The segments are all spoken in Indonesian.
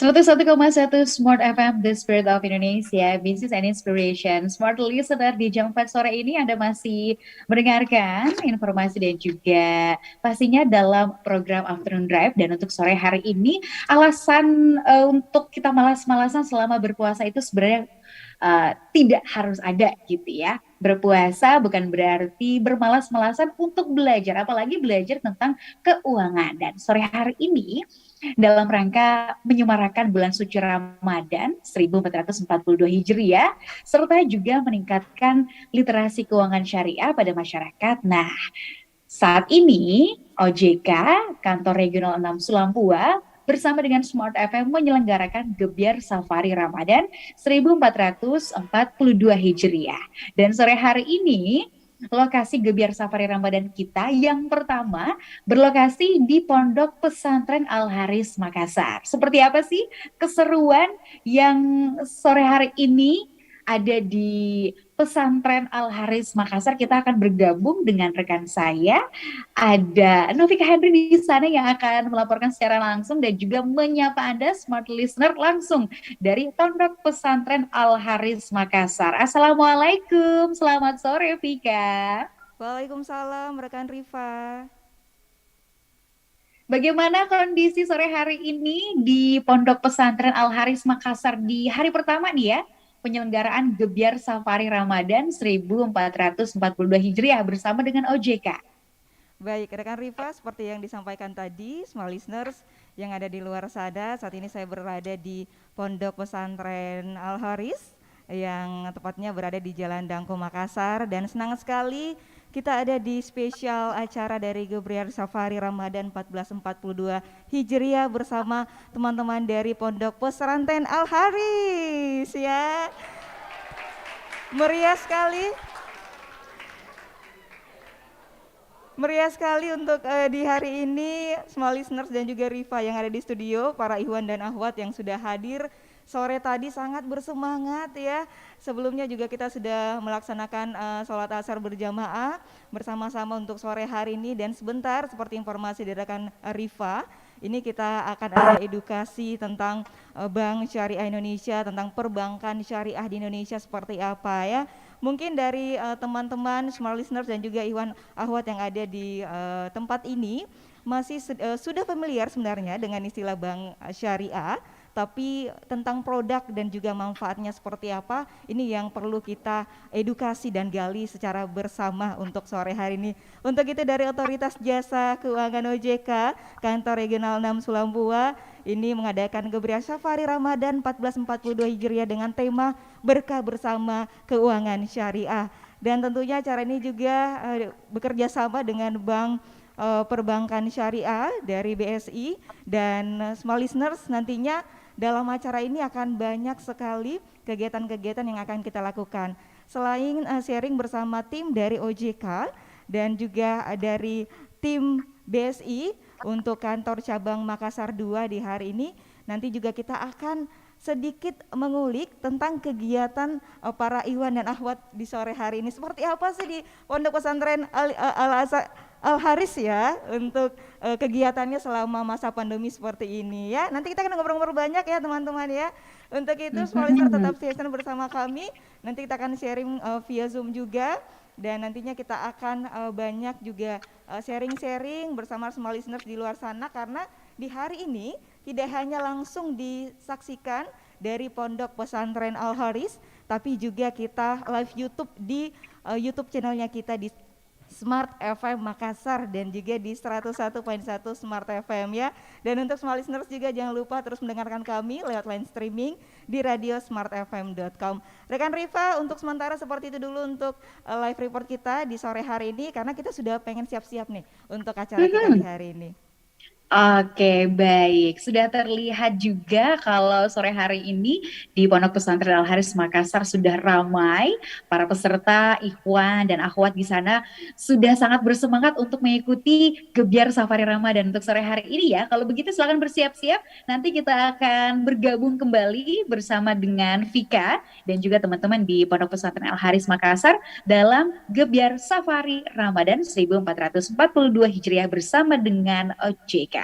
101,1 Smart FM, The Spirit of Indonesia, Business and Inspiration. Smart Listener, di jam 4 sore ini Anda masih mendengarkan informasi dan juga pastinya dalam program Afternoon Drive. Dan untuk sore hari ini, alasan untuk kita malas-malasan selama berpuasa itu sebenarnya tidak harus ada gitu ya. Berpuasa bukan berarti bermalas-malasan untuk belajar, apalagi belajar tentang keuangan. Dan sore hari ini dalam rangka menyemarakan bulan suci Ramadan 1442 Hijriah, serta juga meningkatkan literasi keuangan syariah pada masyarakat. Nah, saat ini OJK Kantor Regional 6 Sulampua bersama dengan Smart FM menyelenggarakan Gebyar Safari Ramadan 1442 Hijriah. Dan sore hari ini lokasi Gebyar Safari Ramadan kita yang pertama berlokasi di Pondok Pesantren Al Haris Makassar. Seperti apa sih keseruan yang sore hari ini ada di Pesantren Al Haris Makassar? Kita akan bergabung dengan rekan saya, ada Novika Henry di sana yang akan melaporkan secara langsung dan juga menyapa Anda smart listener langsung dari Pondok Pesantren Al Haris Makassar. Assalamualaikum, selamat sore Vika. Waalaikumsalam, rekan Rifa. Bagaimana kondisi sore hari ini di Pondok Pesantren Al Haris Makassar di hari pertama nih ya, penyelenggaraan Gebyar Safari Ramadan 1442 Hijriah bersama dengan OJK. Baik, rekan Rifa, seperti yang disampaikan tadi, semua listeners yang ada di luar sana, saat ini saya berada di Pondok Pesantren Al Haris yang tepatnya berada di Jalan Dangko Makassar, dan senang sekali kita ada di spesial acara dari Gebriar Safari Ramadan 1442 Hijriah bersama teman-teman dari Pondok Pesantren Al Haris ya. Meriah sekali. Meriah sekali untuk di hari ini semua listeners dan juga Rifa yang ada di studio, para Ikhwan dan Akhwat yang sudah hadir sore tadi sangat bersemangat ya. Sebelumnya juga kita sudah melaksanakan sholat asar berjamaah bersama-sama untuk sore hari ini, dan sebentar seperti informasi dari rekan Rifa, ini kita akan ada edukasi tentang Bank Syariah Indonesia, tentang perbankan syariah di Indonesia seperti apa ya. Mungkin dari teman-teman smart listeners dan juga Iwan Ahwat yang ada di tempat ini masih sudah familiar sebenarnya dengan istilah bank syariah, tapi tentang produk dan juga manfaatnya seperti apa, ini yang perlu kita edukasi dan gali secara bersama untuk sore hari ini. Untuk itu dari Otoritas Jasa Keuangan OJK Kantor Regional 6 Sulampua ini mengadakan Gebriar Safari Ramadan 1442 Hijriah dengan tema berkah bersama keuangan syariah. Dan tentunya acara ini juga bekerja sama dengan Bank Perbankan Syariah dari BSI, dan small listeners nantinya dalam acara ini akan banyak sekali kegiatan-kegiatan yang akan kita lakukan. Selain sharing bersama tim dari OJK dan juga dari tim BSI untuk kantor cabang Makassar 2 di hari ini, nanti juga kita akan sedikit mengulik tentang kegiatan para Iwan dan Ahwat di sore hari ini. Seperti apa sih di Pondok Pesantren Al Haris ya untuk kegiatannya selama masa pandemi seperti ini ya. Nanti kita akan ngobrol-ngobrol banyak ya teman-teman ya. Untuk itu semua listener tetap stay tune bersama kami. Nanti kita akan sharing via Zoom juga, dan nantinya kita akan banyak juga sharing-sharing bersama semua listeners di luar sana, karena di hari ini tidak hanya langsung disaksikan dari Pondok Pesantren Al Haris, tapi juga kita live YouTube di YouTube channelnya kita di Smart FM Makassar dan juga di 101.1 Smart FM ya. Dan untuk semua listeners juga jangan lupa terus mendengarkan kami lewat line streaming di radiosmartfm.com. Rekan Rifa, untuk sementara seperti itu dulu untuk live report kita di sore hari ini, karena kita sudah pengen siap-siap nih untuk acara kita di hari ini. Oke, baik. Sudah terlihat juga kalau sore hari ini di Pondok Pesantren Al Haris Makassar sudah ramai para peserta ikhwan dan akhwat di sana sudah sangat bersemangat untuk mengikuti Gebyar Safari Ramadan untuk sore hari ini ya. Kalau begitu silakan bersiap-siap. Nanti kita akan bergabung kembali bersama dengan Vika dan juga teman-teman di Pondok Pesantren Al Haris Makassar dalam Gebyar Safari Ramadan 1442 Hijriah bersama dengan OJK.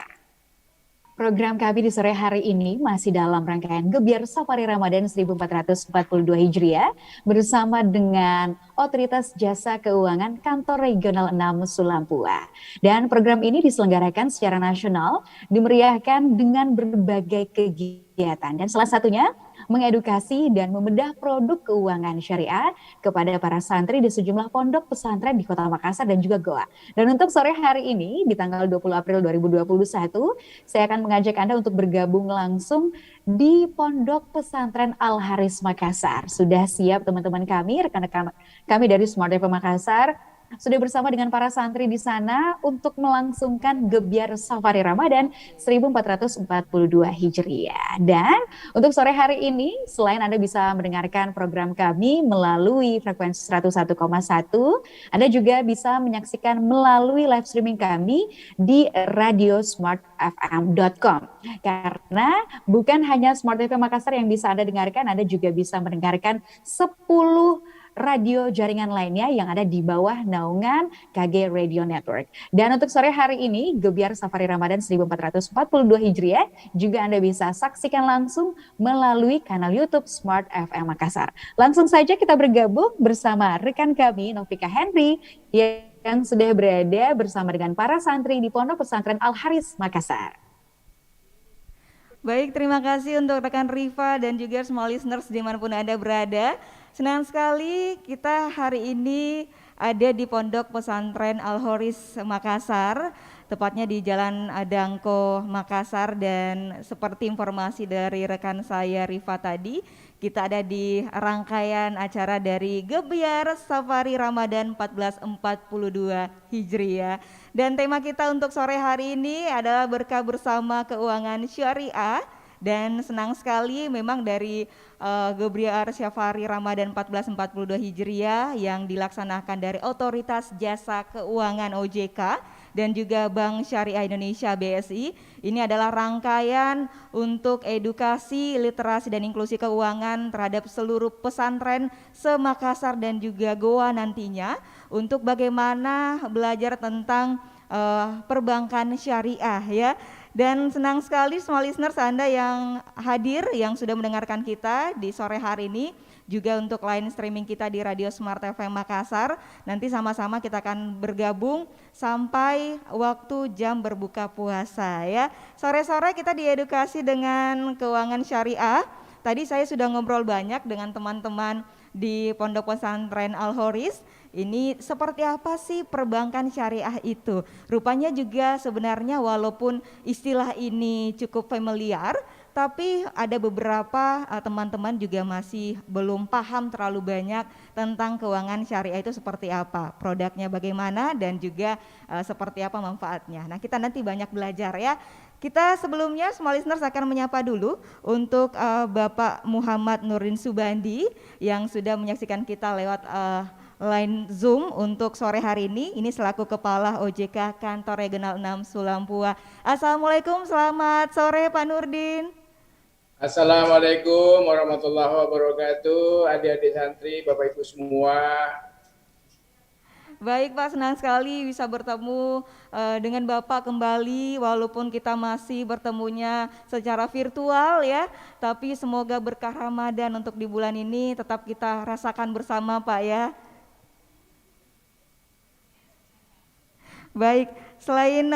Program kami di sore hari ini masih dalam rangkaian Gebiar Safari Ramadan 1442 Hijriah bersama dengan Otoritas Jasa Keuangan Kantor Regional 6 Sulampua. Dan program ini diselenggarakan secara nasional, dimeriahkan dengan berbagai kegiatan. Dan salah satunya mengedukasi dan membedah produk keuangan syariah kepada para santri di sejumlah pondok pesantren di Kota Makassar dan juga Goa. Dan untuk sore hari ini di tanggal 20 April 2021, saya akan mengajak Anda untuk bergabung langsung di Pondok Pesantren Al Haris Makassar. Sudah siap teman-teman kami, rekan-rekan kami dari Smart FM Makassar, sudah bersama dengan para santri di sana untuk melangsungkan Gebiar Safari Ramadan 1442 Hijriah. Dan untuk sore hari ini, selain Anda bisa mendengarkan program kami melalui frekuensi 101,1, Anda juga bisa menyaksikan melalui live streaming kami di radiosmartfm.com. Karena bukan hanya Smart FM Makassar yang bisa Anda dengarkan, Anda juga bisa mendengarkan 10 radio jaringan lainnya yang ada di bawah naungan KG Radio Network. Dan untuk sore hari ini, Gebiar Safari Ramadan 1442 Hijriah juga Anda bisa saksikan langsung melalui kanal YouTube Smart FM Makassar. Langsung saja kita bergabung bersama rekan kami, Novika Henry, yang sudah berada bersama dengan para santri di Pondok Pesantren Al Haris Makassar. Baik, terima kasih untuk rekan Riva dan juga semua listeners dimanapun Anda berada. Senang sekali kita hari ini ada di Pondok Pesantren Al Haris Makassar, tepatnya di Jalan Dangko Makassar, dan seperti informasi dari rekan saya Riva tadi, kita ada di rangkaian acara dari Gebiar Safari Ramadan 1442 Hijriah. Dan tema kita untuk sore hari ini adalah berkah bersama keuangan syariah. Dan senang sekali memang dari Gebiar Safari Ramadan 1442 Hijriah yang dilaksanakan dari Otoritas Jasa Keuangan OJK dan juga Bank Syariah Indonesia BSI. Ini adalah rangkaian untuk edukasi, literasi dan inklusi keuangan terhadap seluruh pesantren se-Makassar dan juga Goa nantinya, untuk bagaimana belajar tentang perbankan syariah ya. Dan senang sekali semua listeners Anda yang hadir, yang sudah mendengarkan kita di sore hari ini, juga untuk line streaming kita di Radio Smart FM Makassar. Nanti sama-sama kita akan bergabung sampai waktu jam berbuka puasa ya. Sore-sore kita diedukasi dengan keuangan syariah. Tadi saya sudah ngobrol banyak dengan teman-teman di Pondok Pesantren Al Haris. Ini seperti apa sih perbankan syariah itu? Rupanya juga sebenarnya walaupun istilah ini cukup familiar, tapi ada beberapa teman-teman juga masih belum paham terlalu banyak tentang keuangan syariah itu seperti apa, produknya bagaimana, dan juga seperti apa manfaatnya. Nah, kita nanti banyak belajar ya. Kita sebelumnya semua listeners akan menyapa dulu untuk Bapak Muhammad Nurdin Subandi yang sudah menyaksikan kita lewat line Zoom untuk sore hari ini. Ini selaku Kepala OJK Kantor Regional 6 Sulampua. Assalamualaikum, selamat sore Pak Nurdin. Assalamualaikum warahmatullahi wabarakatuh, adik-adik santri, Bapak Ibu semua. Baik Pak, senang sekali bisa bertemu dengan Bapak kembali, walaupun kita masih bertemunya secara virtual ya, tapi semoga berkah Ramadan untuk di bulan ini tetap kita rasakan bersama Pak ya. Baik, selain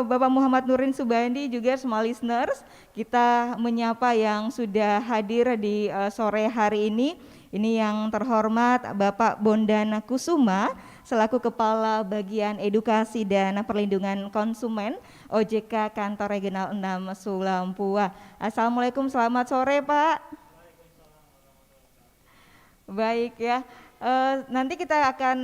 Bapak Muhammad Nurdin Subandi, juga semua listeners, kita menyapa yang sudah hadir di sore hari ini. Ini yang terhormat Bapak Bondan Kusuma selaku Kepala Bagian Edukasi dan Perlindungan Konsumen OJK Kantor Regional 6 Sulampua. Assalamualaikum, selamat sore Pak. Baik ya. Nanti kita akan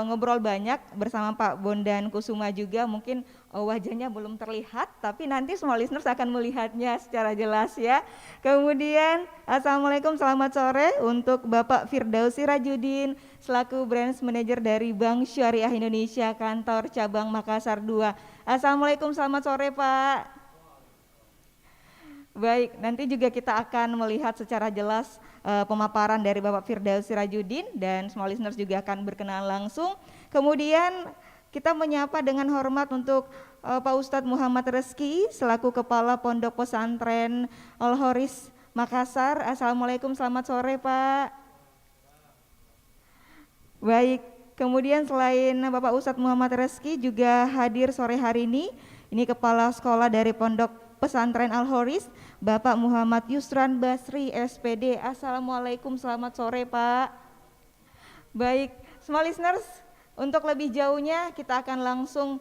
ngobrol banyak bersama Pak Bondan Kusuma juga, mungkin wajahnya belum terlihat, tapi nanti semua listeners akan melihatnya secara jelas ya. Kemudian Assalamualaikum, selamat sore untuk Bapak Firdausi Rajudin selaku Branch Manager dari Bank Syariah Indonesia Kantor Cabang Makassar 2. Assalamualaikum, selamat sore Pak. Baik, nanti juga kita akan melihat secara jelas pemaparan dari Bapak Firdausi Rajudin, dan semua listeners juga akan berkenalan langsung. Kemudian kita menyapa dengan hormat untuk Pak Ustadz Muhammad Reski selaku Kepala Pondok Pesantren Al-Horis Makassar. Assalamualaikum, selamat sore Pak. Baik, kemudian selain Bapak Ustadz Muhammad Reski juga hadir sore hari ini Kepala Sekolah dari Pondok Pesantren Al-Horis, Bapak Muhammad Yusran Basri SPD. Assalamualaikum, selamat sore Pak. Baik, small listeners, untuk lebih jauhnya kita akan langsung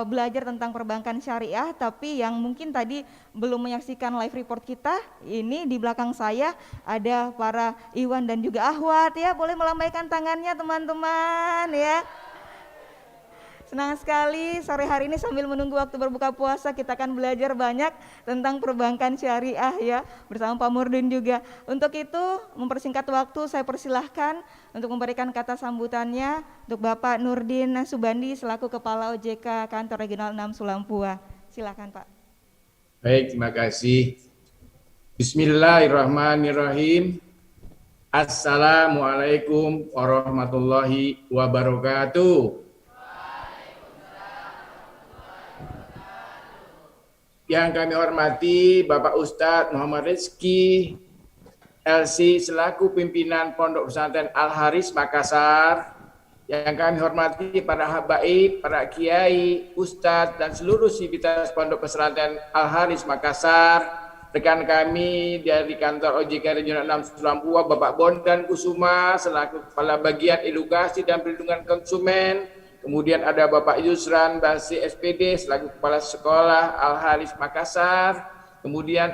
belajar tentang perbankan syariah, tapi yang mungkin tadi belum menyaksikan live report kita, ini di belakang saya ada para Iwan dan juga Ahwat ya, boleh melambaikan tangannya teman-teman ya. Senang sekali sore hari ini sambil menunggu waktu berbuka puasa kita akan belajar banyak tentang perbankan syariah ya bersama Pak Murdin juga. Untuk itu mempersingkat waktu saya persilahkan untuk memberikan kata sambutannya untuk Bapak Nurdin Subandi selaku Kepala OJK Kantor Regional 6 Sulampua. Silakan Pak. Baik, terima kasih. Bismillahirrahmanirrahim. Assalamualaikum warahmatullahi wabarakatuh. Yang kami hormati Bapak Ustadz Muhammad Reski LC selaku pimpinan Pondok Pesantren Al-Haris Makassar. Yang kami hormati para habaib, para kiai, ustadz dan seluruh sivitas Pondok Pesantren Al-Haris Makassar. Rekan kami dari kantor OJK Regional 6 Sulampua, Bapak Bondan Kusuma selaku Kepala Bagian Edukasi dan Perlindungan Konsumen. Kemudian ada Bapak Yusran Basri SPD selaku Kepala Sekolah Al-Haris Makassar. Kemudian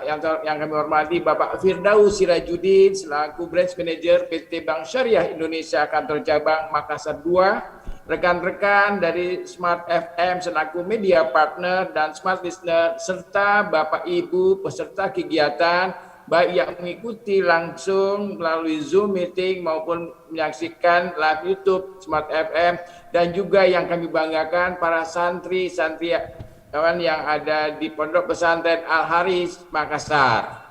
yang kami hormati Bapak Firdaus Sirajuddin selaku Branch Manager PT Bank Syariah Indonesia Kantor Cabang Makassar 2. Rekan-rekan dari Smart FM selaku media partner dan Smart Listener serta Bapak Ibu peserta kegiatan baik yang mengikuti langsung melalui Zoom meeting maupun menyaksikan live YouTube Smart FM dan juga yang kami banggakan para santri-santri kawan yang ada di Pondok Pesantren Al-Haris Makassar.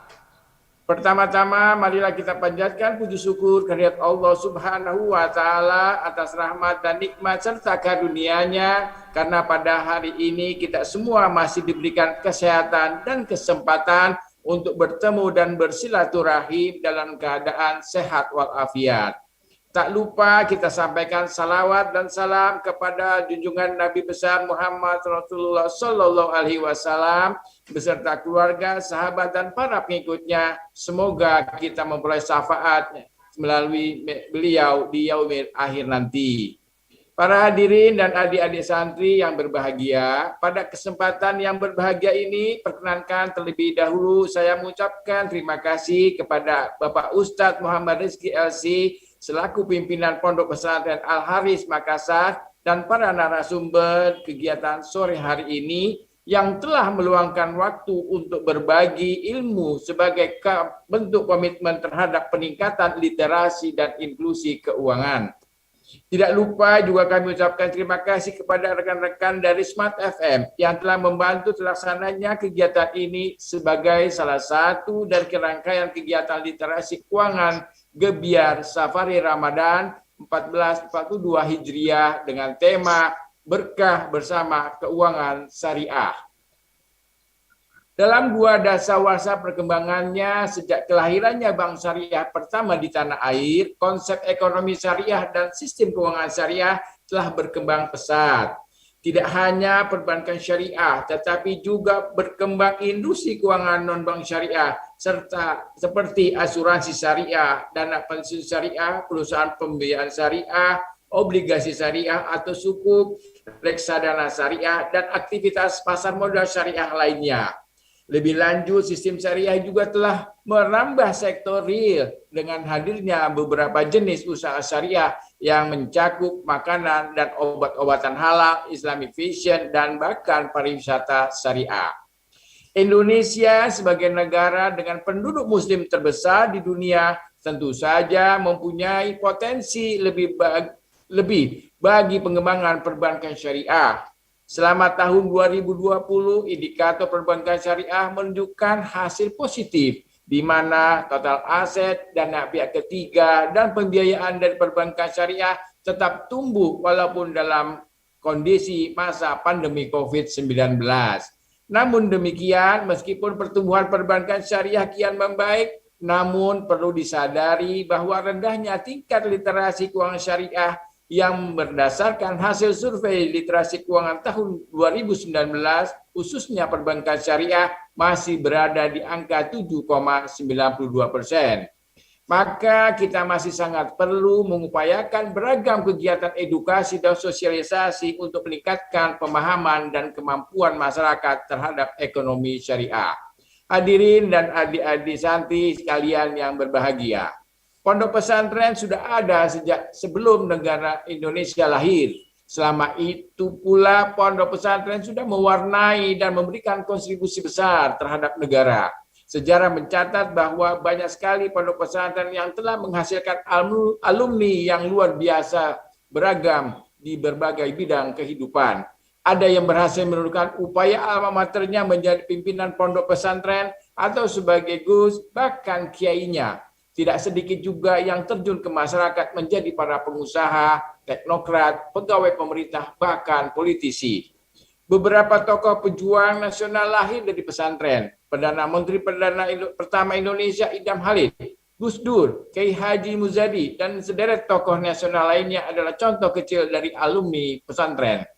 Pertama-tama marilah kita panjatkan puji syukur kehadirat Allah Subhanahu wa taala atas rahmat dan nikmat serta karunia-Nya karena pada hari ini kita semua masih diberikan kesehatan dan kesempatan untuk bertemu dan bersilaturahim dalam keadaan sehat walafiat. Tak lupa kita sampaikan salawat dan salam kepada junjungan Nabi besar Muhammad Rasulullah Sallallahu Alaihi Wasallam beserta keluarga, sahabat dan para pengikutnya. Semoga kita memperoleh syafaat melalui beliau di yaumil akhir nanti. Para hadirin dan adik-adik santri yang berbahagia, pada kesempatan yang berbahagia ini, perkenankan terlebih dahulu saya mengucapkan terima kasih kepada Bapak Ustadz Muhammad Reski LC, selaku pimpinan Pondok Pesantren Al-Haris Makassar, dan para narasumber kegiatan sore hari ini yang telah meluangkan waktu untuk berbagi ilmu sebagai bentuk komitmen terhadap peningkatan literasi dan inklusi keuangan. Tidak lupa juga kami ucapkan terima kasih kepada rekan-rekan dari Smart FM yang telah membantu terlaksananya kegiatan ini sebagai salah satu dari rangkaian kegiatan literasi keuangan Gebiar Safari Ramadan 1442 Hijriah dengan tema Berkah Bersama Keuangan Syariah. Dalam 2 dasawarsa perkembangannya sejak kelahirannya Bank Syariah pertama di tanah air, konsep ekonomi syariah dan sistem keuangan syariah telah berkembang pesat. Tidak hanya perbankan syariah, tetapi juga berkembang industri keuangan non-bank syariah, serta seperti asuransi syariah, dana pensiun syariah, perusahaan pembiayaan syariah, obligasi syariah atau sukuk, reksadana syariah, dan aktivitas pasar modal syariah lainnya. Lebih lanjut, sistem syariah juga telah merambah sektor real dengan hadirnya beberapa jenis usaha syariah yang mencakup makanan dan obat-obatan halal, Islamic fashion, dan bahkan pariwisata syariah. Indonesia sebagai negara dengan penduduk muslim terbesar di dunia tentu saja mempunyai potensi lebih bagi pengembangan perbankan syariah. Selama tahun 2020, indikator perbankan syariah menunjukkan hasil positif, di mana total aset, dana pihak ketiga, dan pembiayaan dari perbankan syariah tetap tumbuh walaupun dalam kondisi masa pandemi COVID-19. Namun demikian, meskipun pertumbuhan perbankan syariah kian membaik, namun perlu disadari bahwa rendahnya tingkat literasi keuangan syariah yang berdasarkan hasil survei literasi keuangan tahun 2019, khususnya perbankan syariah, masih berada di angka 7,92%. Maka kita masih sangat perlu mengupayakan beragam kegiatan edukasi dan sosialisasi untuk meningkatkan pemahaman dan kemampuan masyarakat terhadap ekonomi syariah. Hadirin dan adik-adik santri sekalian yang berbahagia, pondok pesantren sudah ada sejak sebelum negara Indonesia lahir. Selama itu pula pondok pesantren sudah mewarnai dan memberikan kontribusi besar terhadap negara. Sejarah mencatat bahwa banyak sekali pondok pesantren yang telah menghasilkan alumni yang luar biasa beragam di berbagai bidang kehidupan. Ada yang berhasil menurunkan upaya alma maternya menjadi pimpinan pondok pesantren atau sebagai gus, bahkan kiainya. Tidak sedikit juga yang terjun ke masyarakat menjadi para pengusaha, teknokrat, pegawai pemerintah, bahkan politisi. Beberapa tokoh pejuang nasional lahir dari pesantren. Perdana Menteri pertama Indonesia Idham Halid, Gus Dur, Kiai Haji Muzadi, dan sederet tokoh nasional lainnya adalah contoh kecil dari alumni pesantren.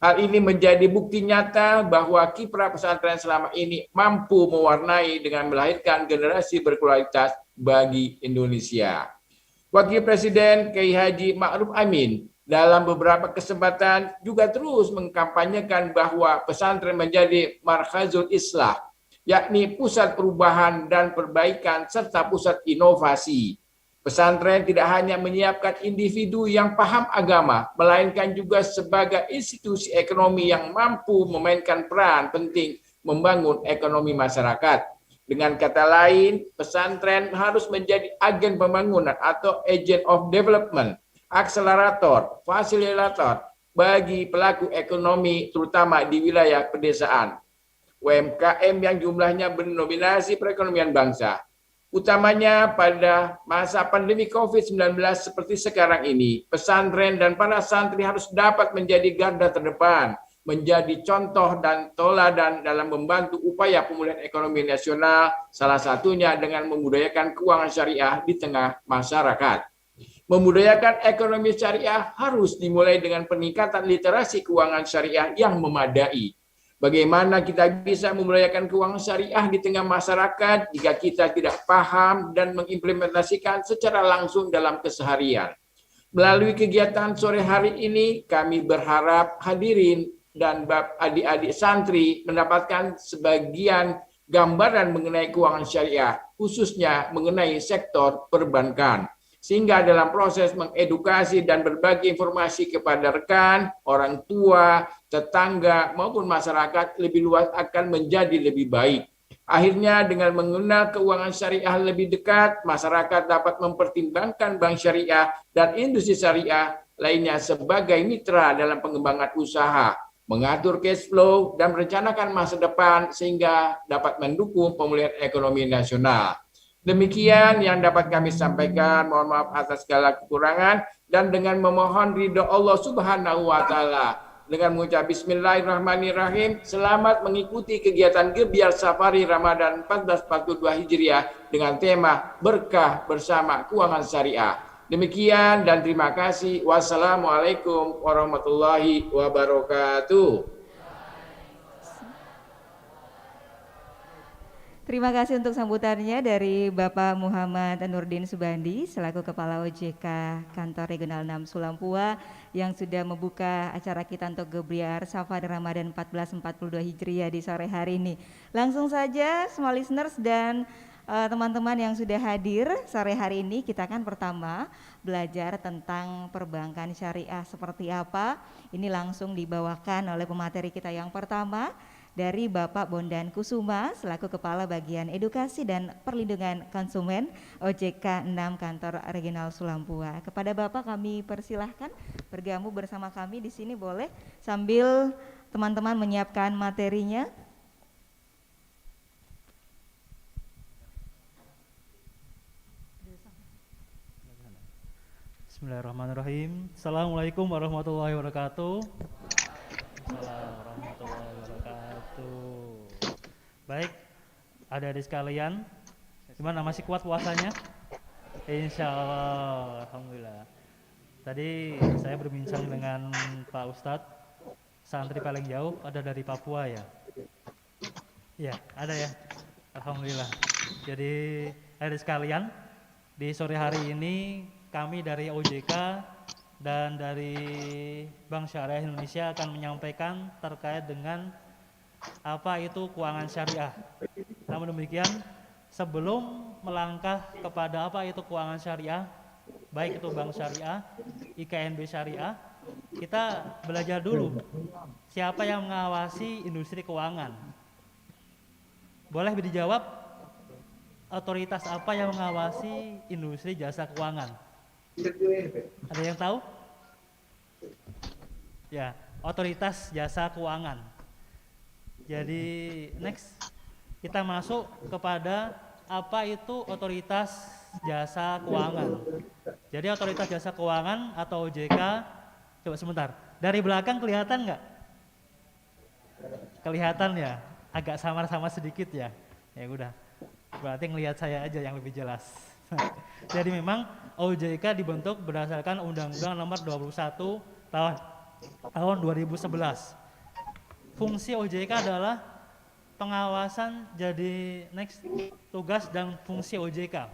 Hal ini menjadi bukti nyata bahwa kiprah pesantren selama ini mampu mewarnai dengan melahirkan generasi berkualitas bagi Indonesia. Wakil Presiden Kiai Haji Ma'ruf Amin dalam beberapa kesempatan juga terus mengkampanyekan bahwa pesantren menjadi markazul islah, yakni pusat perubahan dan perbaikan serta pusat inovasi. Pesantren tidak hanya menyiapkan individu yang paham agama, melainkan juga sebagai institusi ekonomi yang mampu memainkan peran penting membangun ekonomi masyarakat. Dengan kata lain, pesantren harus menjadi agen pembangunan atau agent of development, akselerator, fasilitator bagi pelaku ekonomi terutama di wilayah pedesaan. UMKM yang jumlahnya mendominasi perekonomian bangsa. Utamanya pada masa pandemi COVID-19 seperti sekarang ini, pesantren dan para santri harus dapat menjadi garda terdepan, menjadi contoh dan teladan dalam membantu upaya pemulihan ekonomi nasional, salah satunya dengan membudayakan keuangan syariah di tengah masyarakat. Membudayakan ekonomi syariah harus dimulai dengan peningkatan literasi keuangan syariah yang memadai. Bagaimana kita bisa membudayakan keuangan syariah di tengah masyarakat jika kita tidak paham dan mengimplementasikan secara langsung dalam keseharian? Melalui kegiatan sore hari ini, kami berharap hadirin dan adik-adik santri mendapatkan sebagian gambaran mengenai keuangan syariah, khususnya mengenai sektor perbankan. Sehingga dalam proses mengedukasi dan berbagi informasi kepada rekan, orang tua, tetangga, maupun masyarakat lebih luas akan menjadi lebih baik. Akhirnya dengan mengenal keuangan syariah lebih dekat, masyarakat dapat mempertimbangkan bank syariah dan industri syariah lainnya sebagai mitra dalam pengembangan usaha, mengatur cash flow, dan merencanakan masa depan sehingga dapat mendukung pemulihan ekonomi nasional. Demikian yang dapat kami sampaikan. Mohon maaf atas segala kekurangan dan dengan memohon ridho Allah Subhanahu wa taala. Dengan mengucap bismillahirrahmanirrahim, selamat mengikuti kegiatan Gebiar Safari Ramadan 1442 Hijriah dengan tema Berkah Bersama Keuangan Syariah. Demikian dan terima kasih. Wassalamualaikum warahmatullahi wabarakatuh. Terima kasih untuk sambutannya dari Bapak Muhammad Nurdin Subandi selaku Kepala OJK Kantor Regional 6 Sulampua yang sudah membuka acara kita untuk Gebiar Safari Ramadan 1442 Hijriah di sore hari ini. Langsung saja semua listeners dan teman-teman yang sudah hadir sore hari ini, kita akan pertama belajar tentang perbankan syariah seperti apa. Ini langsung dibawakan oleh pemateri kita yang pertama dari Bapak Bondan Kusuma selaku Kepala Bagian Edukasi dan Perlindungan Konsumen OJK 6 Kantor Regional Sulampua. Kepada Bapak kami persilahkan bergabung bersama kami di sini, boleh sambil teman-teman menyiapkan materinya. Bismillahirrahmanirrahim. Assalamualaikum warahmatullahi wabarakatuh. Assalamualaikum warahmatullahi wabarakatuh. Baik, adik-adik sekalian, gimana masih kuat puasanya? Insya Allah, Alhamdulillah. Tadi saya berbincang dengan Pak Ustadz, santri paling jauh ada dari Papua ya? Iya, ada ya? Alhamdulillah. Jadi adik sekalian, di sore hari ini kami dari OJK dan dari Bank Syariah Indonesia akan menyampaikan terkait dengan apa itu keuangan syariah. Namun demikian, sebelum melangkah kepada apa itu keuangan syariah, baik itu Bank Syariah, IKNB Syariah, kita belajar dulu siapa yang mengawasi industri keuangan. Boleh dijawab, otoritas apa yang mengawasi industri jasa keuangan? Ada yang tahu? Ya, otoritas jasa keuangan. Jadi next kita masuk kepada apa itu otoritas jasa keuangan. Jadi otoritas jasa keuangan atau OJK, coba sebentar. Dari belakang kelihatan nggak? Kelihatan ya, agak samar-samar sedikit ya. Ya udah, berarti ngelihat saya aja yang lebih jelas. Jadi memang OJK dibentuk berdasarkan Undang-Undang Nomor 21 tahun 2011. Fungsi OJK adalah pengawasan. Jadi next, tugas dan fungsi OJK.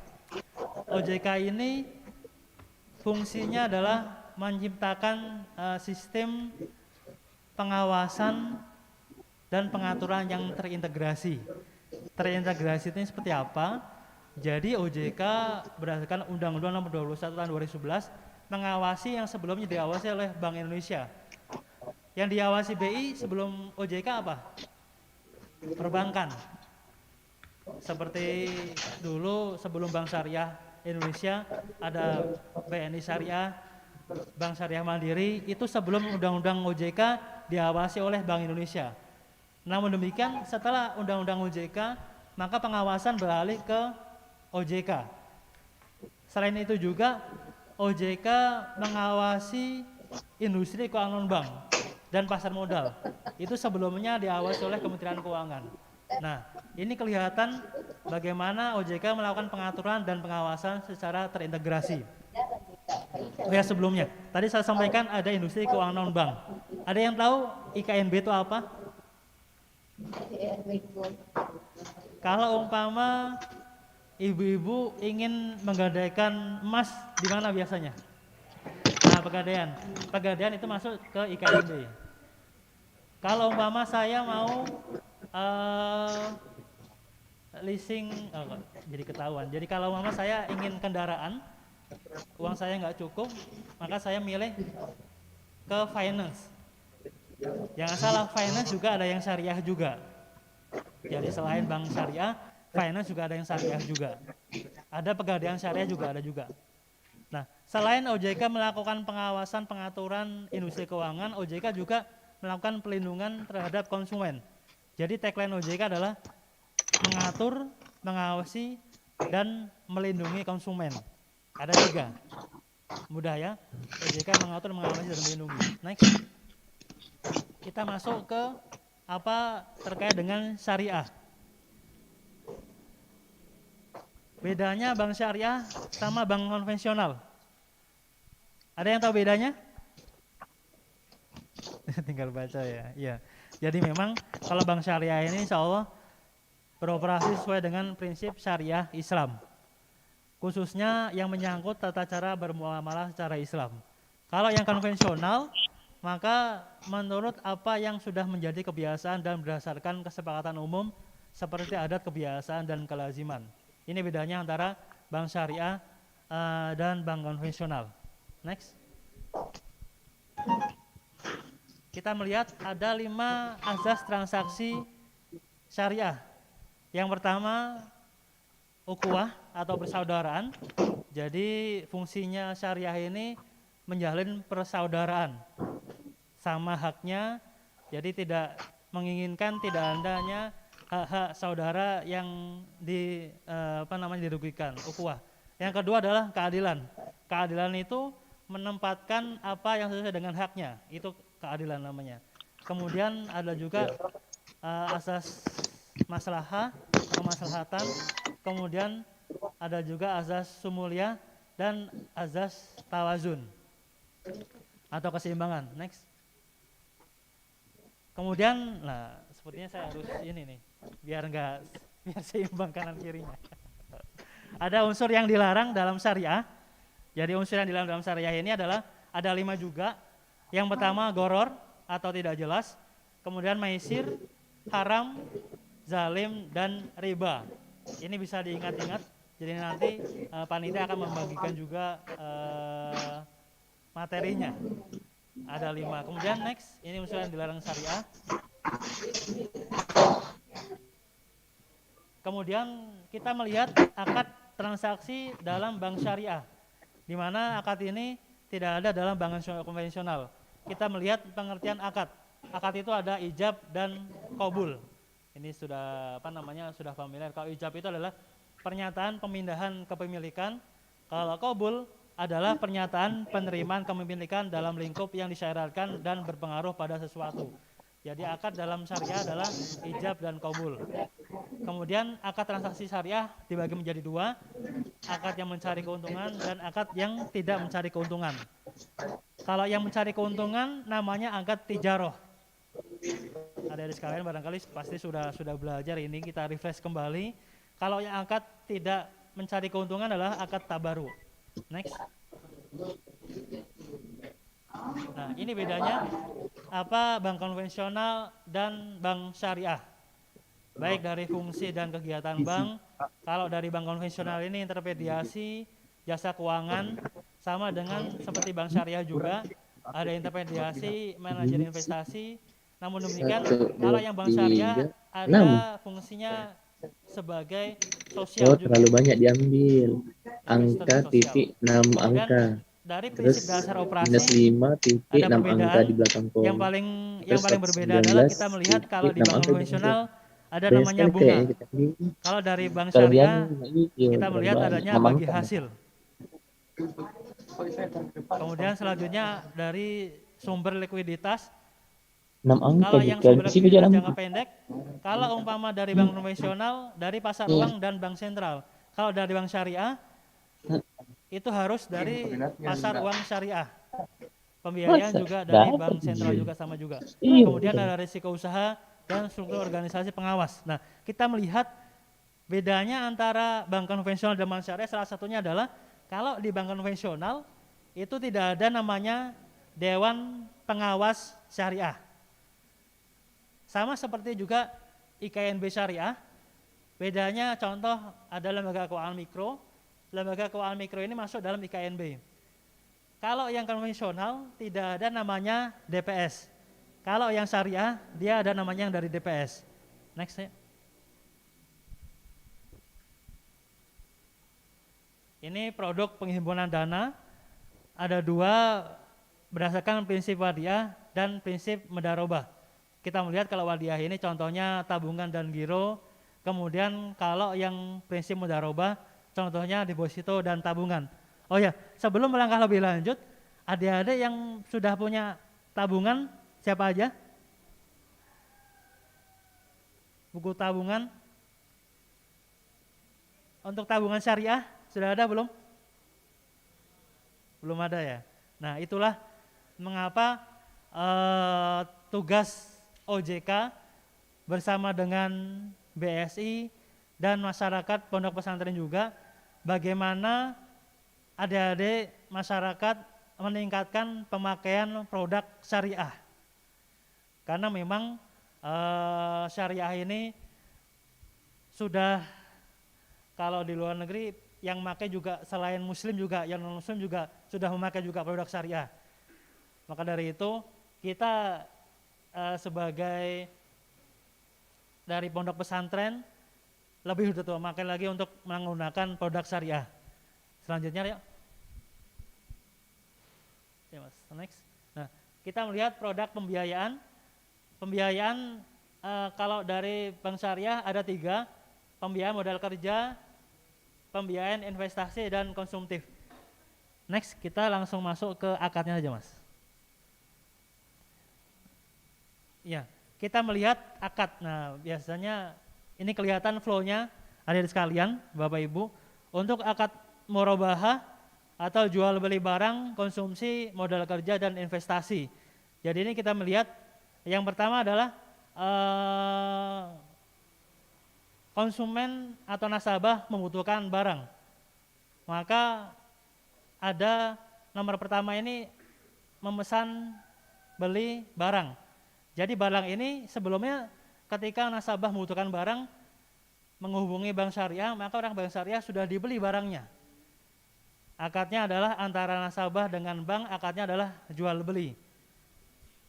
OJK ini fungsinya adalah menciptakan sistem pengawasan dan pengaturan yang terintegrasi. Terintegrasi ini seperti apa? Jadi OJK berdasarkan Undang-Undang Nomor 21 tahun 2011 mengawasi yang sebelumnya diawasi oleh Bank Indonesia. Yang diawasi BI sebelum OJK apa? Perbankan. Seperti dulu sebelum Bank Syariah Indonesia ada BNI Syariah, Bank Syariah Mandiri, itu sebelum Undang-Undang OJK diawasi oleh Bank Indonesia. Namun demikian setelah Undang-Undang OJK maka pengawasan beralih ke OJK. Selain itu juga OJK mengawasi industri keuangan non-bank dan pasar modal. Itu sebelumnya diawasi oleh Kementerian Keuangan. Nah, ini kelihatan bagaimana OJK melakukan pengaturan dan pengawasan secara terintegrasi. Oh ya, sebelumnya tadi saya sampaikan ada industri keuangan non-bank. Ada yang tahu IKNB itu apa? Kalau umpama ibu-ibu ingin menggadaikan emas di mana biasanya? Nah, Pegadaian itu masuk ke IKNB. Kalau umpama saya mau leasing, jadi ketahuan. Jadi kalau umpama saya ingin kendaraan, uang saya nggak cukup, maka saya milih ke finance. Jangan salah, finance juga ada yang syariah juga. Jadi selain bank syariah, finance juga ada yang syariah juga. Ada pegadaian syariah juga ada juga. Nah, selain OJK melakukan pengawasan pengaturan industri keuangan, OJK juga melakukan pelindungan terhadap konsumen. Jadi tagline OJK adalah mengatur, mengawasi, dan melindungi konsumen. Ada 3. Mudah ya. OJK mengatur, mengawasi, dan melindungi. Next. Kita masuk ke apa terkait dengan syariah. Bedanya bank syariah sama bank konvensional. Ada yang tahu bedanya? Tinggal baca ya. Iya. Jadi memang kalau bank syariah ini insya Allah beroperasi sesuai dengan prinsip syariah Islam. Khususnya yang menyangkut tata cara bermuamalah secara Islam. Kalau yang konvensional, maka menurut apa yang sudah menjadi kebiasaan dan berdasarkan kesepakatan umum seperti adat, kebiasaan, dan kelaziman. Ini bedanya antara bank syariah dan bank konvensional. Next. Kita melihat ada 5 azas transaksi syariah. Yang pertama, ukhuwah atau persaudaraan. Jadi fungsinya syariah ini menjalin persaudaraan. Sama haknya, jadi tidak menginginkan tidak adanya hak-hak saudara yang dirugikan, ukhuwah. Yang kedua adalah keadilan. Keadilan itu menempatkan apa yang sesuai dengan haknya, itu keadilan namanya. Kemudian ada juga asas maslahah, kemaslahatan, kemudian ada juga azas sumulia dan azas tawazun atau keseimbangan. Next. Kemudian, nah sepertinya saya harus ini nih, biar seimbang kanan kirinya. Ada unsur yang dilarang dalam syariah. Jadi unsur yang dilarang dalam syariah ini adalah ada 5 juga. Yang pertama goror atau tidak jelas, kemudian maisir, haram, zalim, dan riba. Ini bisa diingat-ingat. Jadi nanti panitia akan membagikan juga materinya. Ada 5. Kemudian next, ini unsur yang dilarang syariah. Kemudian kita melihat akad transaksi dalam bank syariah, di mana akad ini tidak ada dalam bank konvensional. Kita melihat pengertian akad. Akad itu ada ijab dan qabul. Ini sudah sudah familiar. Kalau ijab itu adalah pernyataan pemindahan kepemilikan. Kalau qabul adalah pernyataan penerimaan kepemilikan dalam lingkup yang disyaratkan dan berpengaruh pada sesuatu. Jadi akad dalam syariah adalah ijab dan qabul. Kemudian akad transaksi syariah dibagi menjadi 2, akad yang mencari keuntungan dan akad yang tidak mencari keuntungan. Kalau yang mencari keuntungan namanya akad tijaroh. Adik-adik sekalian barangkali pasti sudah belajar ini, kita refresh kembali. Kalau yang akad tidak mencari keuntungan adalah akad tabaru. Next. Nah, ini bedanya apa bank konvensional dan bank syariah. Baik dari fungsi dan kegiatan bank. Kalau dari bank konvensional ini intermediasi, jasa keuangan, sama dengan seperti bank syariah juga, ada intermediasi, manajer investasi. Namun demikian, kalau yang bank syariah ada fungsinya sebagai sosial juga. Terlalu banyak diambil. Angka titik 6 angka. Dari prinsip dasar operasi minus 5 titik 6 angka di belakang kol. Yang paling berbeda adalah kita melihat kalau di bank konvensional ada namanya bunga. Kalau dari bank syariah kita melihat adanya bagi hasil. Kemudian selanjutnya dari sumber likuiditas. 6 angka kalau yang sumber likuiditas jangka pendek, kalau umpama dari bank konvensional, dari pasar uang dan bank sentral. Kalau dari bank syariah itu harus dari pasar uang syariah. Pembiayaan juga dari bank sentral juga sama juga. Kemudian ada risiko usaha dan struktur organisasi pengawas. Nah, kita melihat bedanya antara bank konvensional dan bank syariah, salah satunya adalah kalau di bank konvensional itu tidak ada namanya Dewan Pengawas Syariah. Sama seperti juga IKNB Syariah, bedanya contoh ada lembaga keuangan mikro. Lembaga keuangan mikro ini masuk dalam IKNB. Kalau yang konvensional tidak ada namanya DPS. Kalau yang syariah dia ada namanya yang dari DPS. Next ya. Ini produk penghimpunan dana. Ada 2 berdasarkan prinsip wadiah dan prinsip mudarobah. Kita melihat kalau wadiah ini contohnya tabungan dan giro. Kemudian kalau yang prinsip mudarobah contohnya deposito dan tabungan. Oh ya, sebelum melangkah lebih lanjut, adik-adik yang sudah punya tabungan, siapa aja? Buku tabungan. Untuk tabungan syariah, sudah ada belum? Belum ada ya. Nah, itulah mengapa tugas OJK bersama dengan BSI dan masyarakat pondok pesantren juga, bagaimana adik-adik masyarakat meningkatkan pemakaian produk syariah. Karena memang syariah ini sudah, kalau di luar negeri yang memakai juga selain muslim juga, yang non muslim juga sudah memakai juga produk syariah. Maka dari itu kita sebagai dari pondok pesantren lebih memakai lagi untuk menggunakan produk syariah. Selanjutnya yuk. Ya Mas, next. Nah, kita melihat produk pembiayaan. Pembiayaan kalau dari bank syariah ada 3, pembiayaan modal kerja, pembiayaan investasi dan konsumtif. Next, kita langsung masuk ke akadnya aja, Mas. Ya, kita melihat akad. Nah, biasanya ini kelihatan flow-nya hadirin sekalian, Bapak Ibu. Untuk akad murabahah atau jual beli barang, konsumsi, modal kerja dan investasi. Jadi ini kita melihat yang pertama adalah konsumen atau nasabah membutuhkan barang. Maka ada nomor pertama ini memesan beli barang. Jadi barang ini sebelumnya ketika nasabah membutuhkan barang menghubungi bank syariah, maka orang bank syariah sudah dibeli barangnya. Akadnya adalah antara nasabah dengan bank, akadnya adalah jual beli.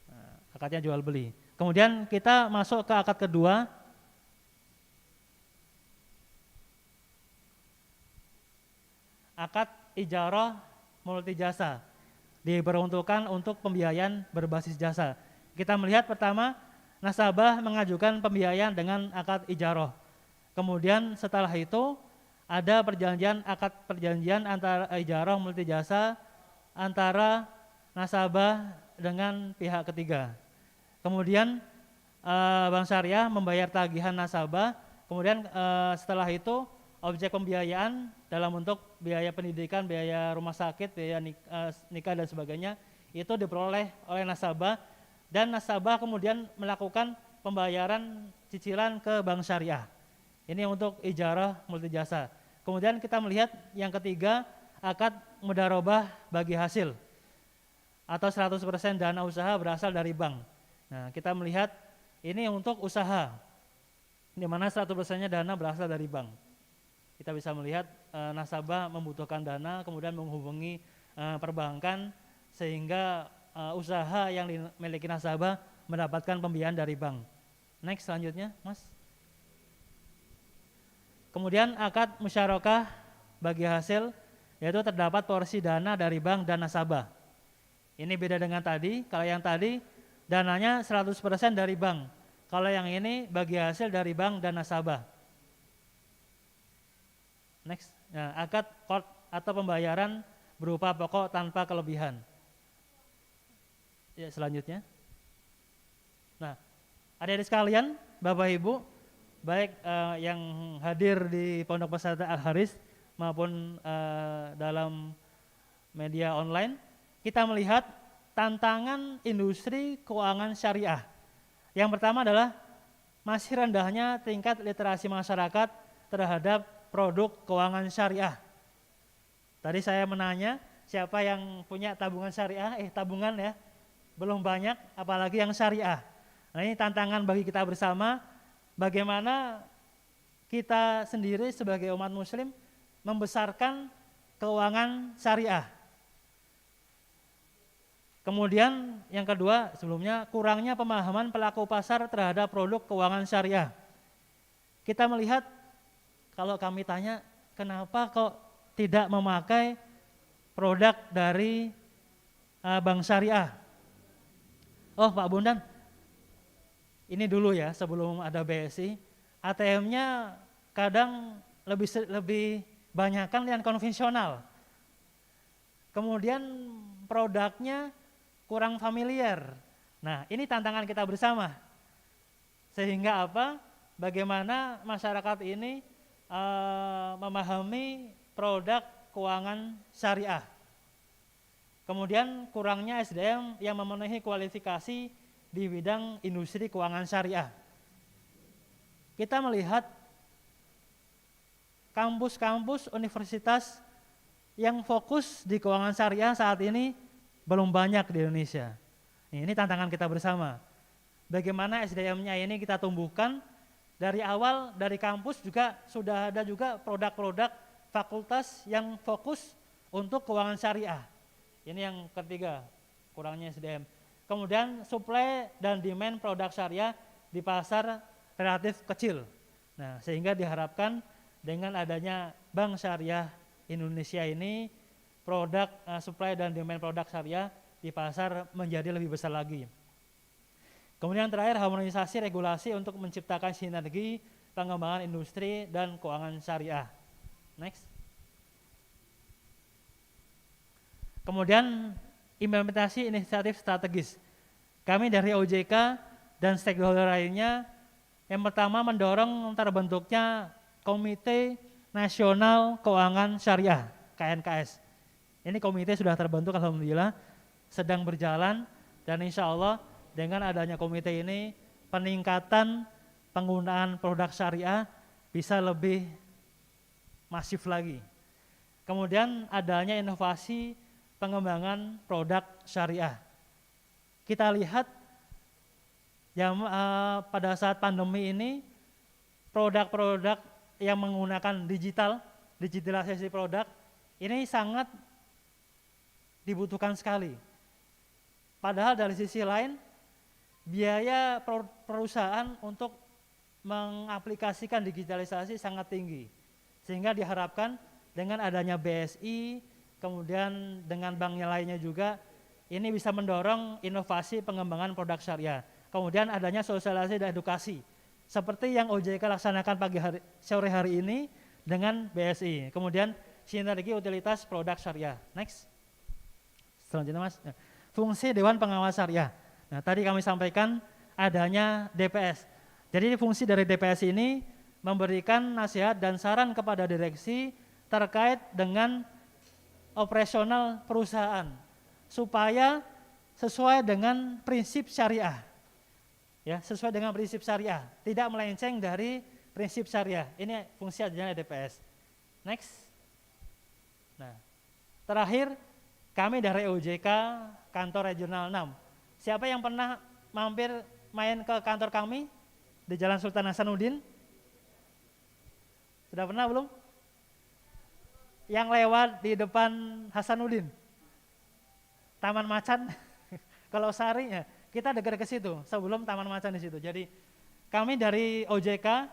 Nah, akadnya jual beli. Kemudian kita masuk ke akad kedua. Akad ijarah multi jasa diperuntukkan untuk pembiayaan berbasis jasa. Kita melihat pertama nasabah mengajukan pembiayaan dengan akad ijarah. Kemudian setelah itu ada akad perjanjian antara ijarah multi jasa antara nasabah dengan pihak ketiga. Kemudian bank syariah membayar tagihan nasabah. Kemudian setelah itu objek pembiayaan dalam bentuk biaya pendidikan, biaya rumah sakit, biaya nikah dan sebagainya itu diperoleh oleh nasabah dan nasabah kemudian melakukan pembayaran cicilan ke bank syariah. Ini untuk ijarah multi jasa. Kemudian kita melihat yang ketiga, akad mudharabah bagi hasil atau 100% dana usaha berasal dari bank. Nah, kita melihat ini untuk usaha di mana 100%-nya dana berasal dari bank. Kita bisa melihat nasabah membutuhkan dana, kemudian menghubungi perbankan sehingga usaha yang dimiliki nasabah mendapatkan pembiayaan dari bank. Next selanjutnya, Mas. Kemudian akad musyarakah bagi hasil, yaitu terdapat porsi dana dari bank dan nasabah. Ini beda dengan tadi, kalau yang tadi dananya 100% dari bank. Kalau yang ini bagi hasil dari bank dan nasabah. Next, nah, akad qard atau pembayaran berupa pokok tanpa kelebihan. Ya, selanjutnya. Nah, adik-adik sekalian, Bapak Ibu, baik yang hadir di Pondok Pesantren Al-Haris maupun dalam media online, kita melihat tantangan industri keuangan syariah. Yang pertama adalah masih rendahnya tingkat literasi masyarakat terhadap produk keuangan syariah. Tadi saya menanya siapa yang punya tabungan syariah, tabungan ya, belum banyak apalagi yang syariah. Nah, ini tantangan bagi kita bersama, bagaimana kita sendiri sebagai umat muslim membesarkan keuangan syariah. Kemudian yang kedua, sebelumnya kurangnya pemahaman pelaku pasar terhadap produk keuangan syariah. Kita melihat, kalau kami tanya, kenapa kok tidak memakai produk dari bank syariah? Oh Pak Bondan, ini dulu ya sebelum ada BSI, ATM-nya kadang lebih banyakkan yang konvensional. Kemudian produknya kurang familiar. Nah, ini tantangan kita bersama. Sehingga apa? Bagaimana masyarakat ini memahami produk keuangan syariah. Kemudian kurangnya SDM yang memenuhi kualifikasi di bidang industri keuangan syariah. Kita melihat kampus-kampus universitas yang fokus di keuangan syariah saat ini belum banyak di Indonesia. Ini tantangan kita bersama. Bagaimana SDM-nya ini kita tumbuhkan dari awal, dari kampus juga sudah ada juga produk-produk fakultas yang fokus untuk keuangan syariah. Ini yang ketiga, kurangnya SDM. Kemudian supply dan demand produk syariah di pasar relatif kecil. Nah, sehingga diharapkan dengan adanya Bank Syariah Indonesia ini, produk supply dan demand produk syariah di pasar menjadi lebih besar lagi. Kemudian terakhir, harmonisasi regulasi untuk menciptakan sinergi pengembangan industri dan keuangan syariah. Next. Kemudian implementasi inisiatif strategis. Kami dari OJK dan stakeholder lainnya yang pertama mendorong terbentuknya Komite Nasional Keuangan Syariah KNKS. Ini komite sudah terbentuk alhamdulillah, sedang berjalan, dan insya Allah dengan adanya komite ini peningkatan penggunaan produk syariah bisa lebih masif lagi. Kemudian adanya inovasi pengembangan produk syariah. Kita lihat pada saat pandemi ini produk-produk yang menggunakan digitalisasi produk ini sangat dibutuhkan sekali. Padahal dari sisi lain biaya perusahaan untuk mengaplikasikan digitalisasi sangat tinggi. Sehingga diharapkan dengan adanya BSI, kemudian dengan banknya lainnya juga, ini bisa mendorong inovasi pengembangan produk syariah. Kemudian adanya sosialisasi dan edukasi, seperti yang OJK laksanakan sore hari ini dengan BSI. Kemudian sinergi utilitas produk syariah. Next. Selanjutnya Mas. Fungsi Dewan Pengawas Syariah. Nah, tadi kami sampaikan adanya DPS. Jadi fungsi dari DPS ini memberikan nasihat dan saran kepada direksi terkait dengan operasional perusahaan supaya sesuai dengan prinsip syariah. Ya, sesuai dengan prinsip syariah, tidak melenceng dari prinsip syariah. Ini fungsi adanya DPS. Next. Nah, terakhir kami dari OJK kantor regional 6. Siapa yang pernah main ke kantor kami di Jalan Sultan Hasanuddin? Sudah pernah belum? Yang lewat di depan Hasanuddin, Taman Macan. Kalau Sarinya, kita dekat ke situ sebelum Taman Macan di situ. Jadi kami dari OJK,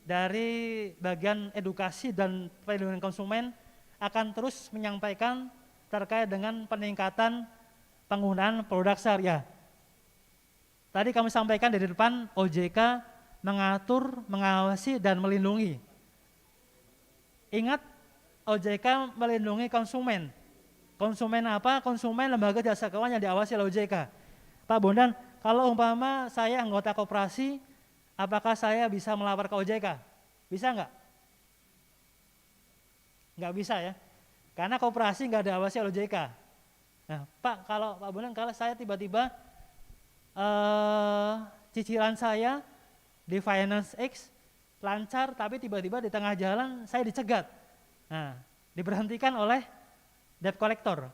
dari bagian edukasi dan perlindungan konsumen akan terus menyampaikan terkait dengan peningkatan penggunaan produk syariah. Tadi kami sampaikan dari depan, OJK mengatur, mengawasi, dan melindungi. Ingat, OJK melindungi konsumen. Konsumen apa? Konsumen lembaga jasa keuangan yang diawasi oleh OJK. Pak Bondan, kalau umpama saya anggota koperasi, apakah saya bisa melapor ke OJK? Bisa nggak? Nggak bisa ya, karena koperasi nggak diawasi oleh OJK. Nah, Pak, kalau Pak Bondan, kalau saya tiba-tiba cicilan saya di Finance X lancar, tapi tiba-tiba di tengah jalan saya dicegat. Nah, diberhentikan oleh debt collector.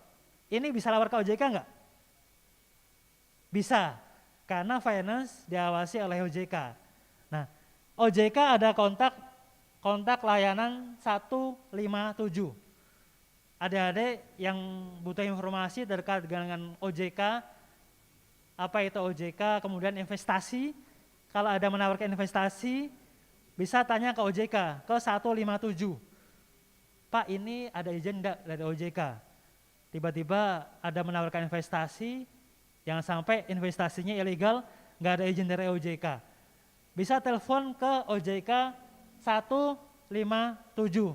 Ini bisa lapor ke OJK nggak? Bisa, karena finance diawasi oleh OJK. Nah, OJK ada kontak layanan 157. Adik-adik yang butuh informasi terkait dengan OJK, apa itu OJK, kemudian investasi, kalau ada menawarkan investasi, bisa tanya ke OJK, ke 157. Pak, ini ada izin enggak dari OJK? Tiba-tiba ada menawarkan investasi, jangan sampai investasinya ilegal, enggak ada izin dari OJK. Bisa telepon ke OJK 157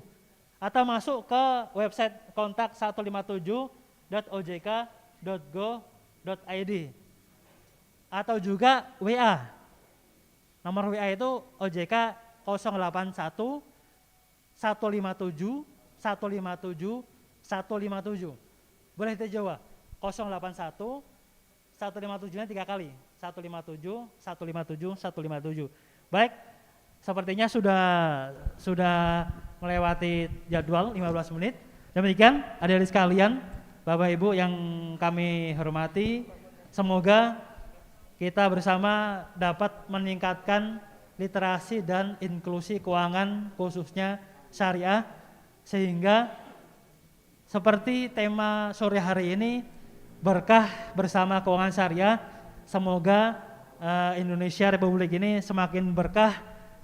atau masuk ke website kontak 157.ojk.go.id atau juga WA. Nomor WA itu OJK 081 157 157 157. Boleh dicoba 081 157-nya 3 kali. 157 157 157. Baik, sepertinya sudah melewati jadwal 15 menit. Demikian adik-adik sekalian, Bapak Ibu yang kami hormati, semoga kita bersama dapat meningkatkan literasi dan inklusi keuangan khususnya syariah, sehingga seperti tema sore hari ini, berkah bersama keuangan syariah. Semoga Indonesia Republik ini semakin berkah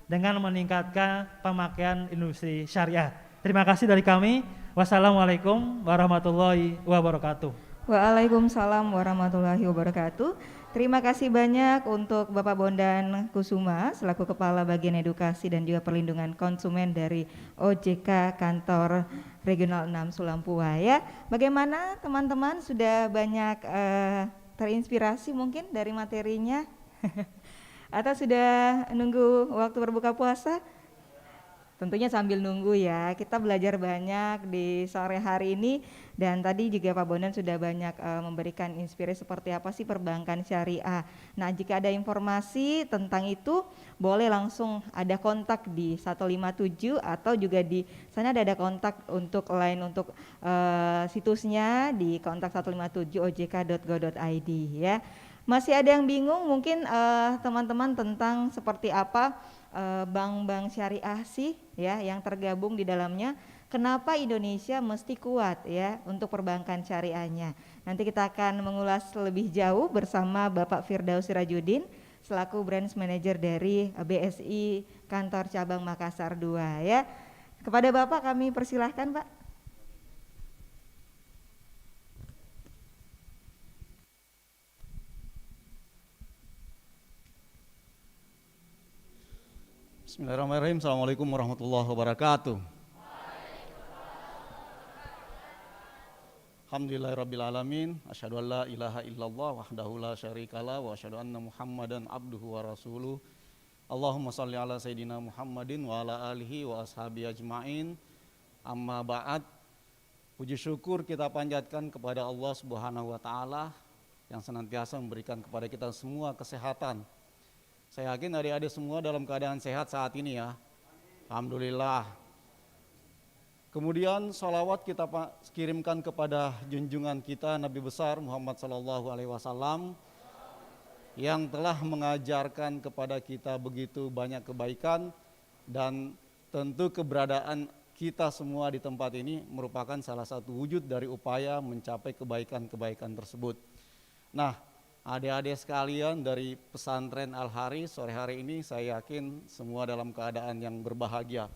dengan meningkatkan pemakaian industri syariah. Terima kasih dari kami. Wassalamualaikum warahmatullahi wabarakatuh. Waalaikumsalam warahmatullahi wabarakatuh. Terima kasih banyak untuk Bapak Bondan Kusuma selaku Kepala Bagian Edukasi dan juga Perlindungan Konsumen dari OJK Kantor Regional 6 Sulampua ya. Bagaimana teman-teman, sudah banyak terinspirasi mungkin dari materinya? Atau sudah nunggu waktu berbuka puasa? Tentunya sambil nunggu ya, kita belajar banyak di sore hari ini, dan tadi juga Pak Bondan sudah banyak memberikan inspirasi seperti apa sih perbankan syariah. Nah, jika ada informasi tentang itu boleh langsung ada kontak di 157, atau juga di sana ada kontak untuk line untuk situsnya di kontak 157ojk.go.id ya. Masih ada yang bingung mungkin teman-teman tentang seperti apa bank-bank syariah sih ya yang tergabung di dalamnya, kenapa Indonesia mesti kuat ya untuk perbankan syariahnya. Nanti kita akan mengulas lebih jauh bersama Bapak Firdaus Sirajudin selaku Branch Manager dari BSI Kantor Cabang Makassar 2 ya. Kepada Bapak kami persilahkan, Pak. Bismillahirrahmanirrahim. Assalamualaikum warahmatullahi wabarakatuh. Alhamdulillahirrabbilalamin. Asyhadu an la ilaha illallah wahdahu la syarikalah wa asyhadu anna Muhammadan abduhu wa rasuluh. Allahumma salli ala sayyidina Muhammadin wa ala alihi wa ashabi ajmain. Amma ba'd. Puji syukur kita panjatkan kepada Allah Subhanahu wa taala yang senantiasa memberikan kepada kita semua kesehatan. Saya yakin adik-adik semua dalam keadaan sehat saat ini ya. Alhamdulillah. Kemudian salawat kita kirimkan kepada junjungan kita Nabi besar Muhammad SAW yang telah mengajarkan kepada kita begitu banyak kebaikan, dan tentu keberadaan kita semua di tempat ini merupakan salah satu wujud dari upaya mencapai kebaikan-kebaikan tersebut. Nah, adik-adik sekalian dari pesantren Al-Haris, sore hari ini saya yakin semua dalam keadaan yang berbahagia.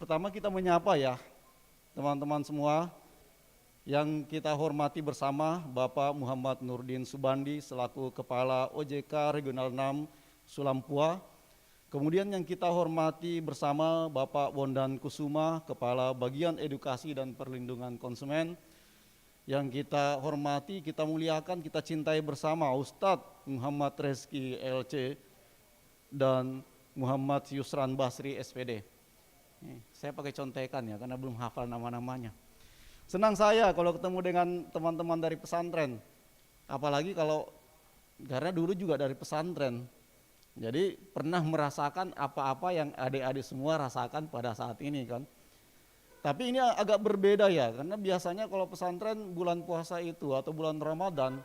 Pertama kita menyapa ya teman-teman semua yang kita hormati bersama Bapak Muhammad Nurdin Subandi selaku Kepala OJK Regional 6 Sulampua. Kemudian yang kita hormati bersama Bapak Bondan Kusuma, Kepala Bagian Edukasi dan Perlindungan Konsumen. Yang kita hormati, kita muliakan, kita cintai bersama Ustadz Muhammad Rezki LC dan Muhammad Yusran Basri SPD. Saya pakai contekan ya karena belum hafal nama-namanya. Senang saya kalau ketemu dengan teman-teman dari pesantren, apalagi karena dulu juga dari pesantren. Jadi pernah merasakan apa-apa yang adik-adik semua rasakan pada saat ini kan. Tapi ini agak berbeda ya, karena biasanya kalau pesantren bulan puasa itu atau bulan Ramadan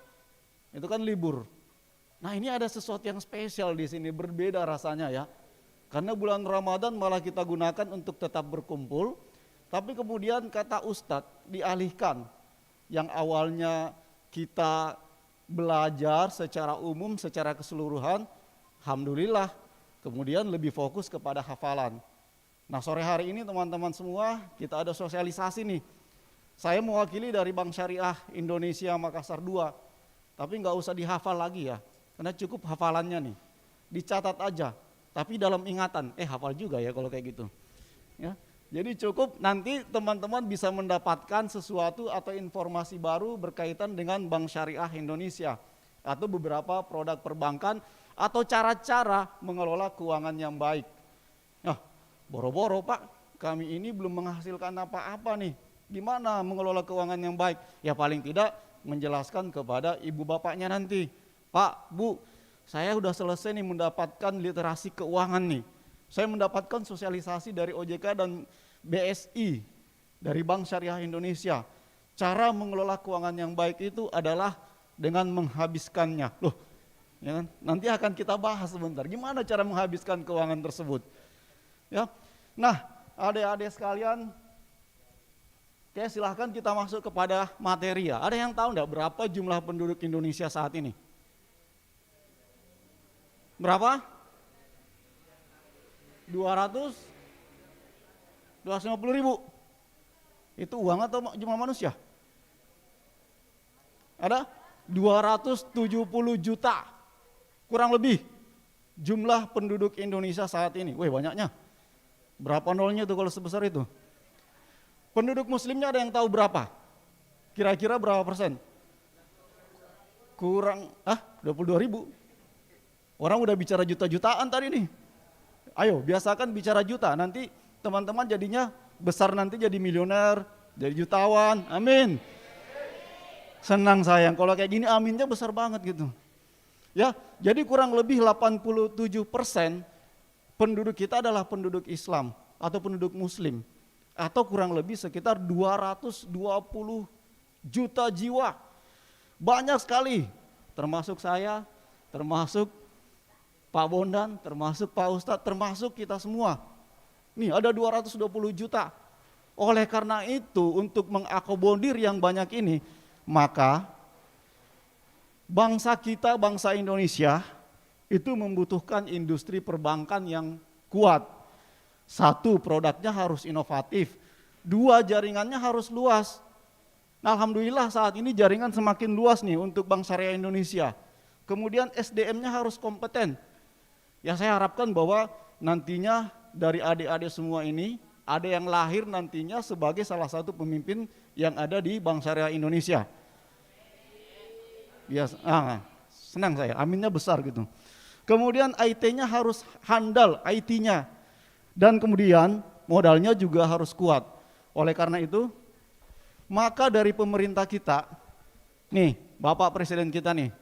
itu kan libur. Nah, ini ada sesuatu yang spesial di sini, berbeda rasanya ya. Karena bulan Ramadan malah kita gunakan untuk tetap berkumpul, tapi kemudian kata Ustadz dialihkan. Yang awalnya kita belajar secara umum, secara keseluruhan, alhamdulillah kemudian lebih fokus kepada hafalan. Nah, sore hari ini teman-teman semua kita ada sosialisasi nih. Saya mewakili dari Bank Syariah Indonesia Makassar 2, tapi nggak usah dihafal lagi ya, karena cukup hafalannya nih, dicatat aja, tapi dalam ingatan, hafal juga ya kalau kayak gitu. Ya, jadi cukup nanti teman-teman bisa mendapatkan sesuatu atau informasi baru berkaitan dengan Bank Syariah Indonesia, atau beberapa produk perbankan, atau cara-cara mengelola keuangan yang baik. Nah, boro-boro Pak, kami ini belum menghasilkan apa-apa nih. Gimana mengelola keuangan yang baik? Ya paling tidak menjelaskan kepada ibu bapaknya nanti. Pak, Bu, saya udah selesai nih mendapatkan literasi keuangan nih. Saya mendapatkan sosialisasi dari OJK dan BSI, dari Bank Syariah Indonesia. Cara mengelola keuangan yang baik itu adalah dengan menghabiskannya. Loh, ya kan? Nanti akan kita bahas sebentar. Gimana cara menghabiskan keuangan tersebut? Ya, nah adik-adik sekalian, oke, silahkan kita masuk kepada materi ya. Ada yang tahu enggak berapa jumlah penduduk Indonesia saat ini? Berapa? 250 ribu. Itu uang atau jumlah manusia? Ada? 270 juta. Kurang lebih jumlah penduduk Indonesia saat ini. Wih, banyaknya. Berapa nolnya tuh kalau sebesar itu? Penduduk muslimnya ada yang tahu berapa? Kira-kira berapa persen? Kurang, 22 ribu. Orang udah bicara juta-jutaan tadi nih. Ayo, biasakan bicara juta, nanti teman-teman jadinya besar, nanti jadi milioner, jadi jutawan, amin. Senang sayang, kalau kayak gini aminnya besar banget gitu. Ya, jadi kurang lebih 87% penduduk kita adalah penduduk Islam atau penduduk muslim. Atau kurang lebih sekitar 220 juta jiwa. Banyak sekali, termasuk saya, termasuk Pak Bondan, termasuk Pak Ustadz, termasuk kita semua. Nih ada 220 juta. Oleh karena itu untuk mengakomodir yang banyak ini, maka bangsa kita, bangsa Indonesia itu membutuhkan industri perbankan yang kuat. Satu, produknya harus inovatif. Dua, jaringannya harus luas. Nah, alhamdulillah saat ini jaringan semakin luas nih untuk Bank Syariah Indonesia. Kemudian SDM-nya harus kompeten. Ya saya harapkan bahwa nantinya dari adik-adik semua ini ada yang lahir nantinya sebagai salah satu pemimpin yang ada di Bank Syariah Indonesia. Ya, senang saya, aminnya besar gitu. Kemudian IT-nya harus handal, IT-nya. Dan kemudian modalnya juga harus kuat. Oleh karena itu, maka dari pemerintah kita, nih Bapak Presiden kita nih,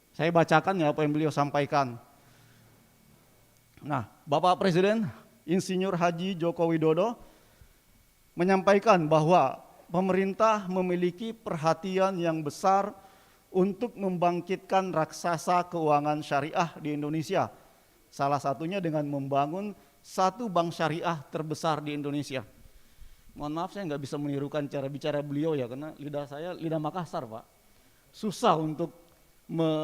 saya bacakan ya apa yang beliau sampaikan. Nah, Bapak Presiden Insinyur Haji Joko Widodo menyampaikan bahwa pemerintah memiliki perhatian yang besar untuk membangkitkan raksasa keuangan syariah di Indonesia. Salah satunya dengan membangun satu bank syariah terbesar di Indonesia. Mohon maaf saya nggak bisa menirukan cara bicara beliau ya, karena lidah saya lidah Makassar Pak. Susah untuk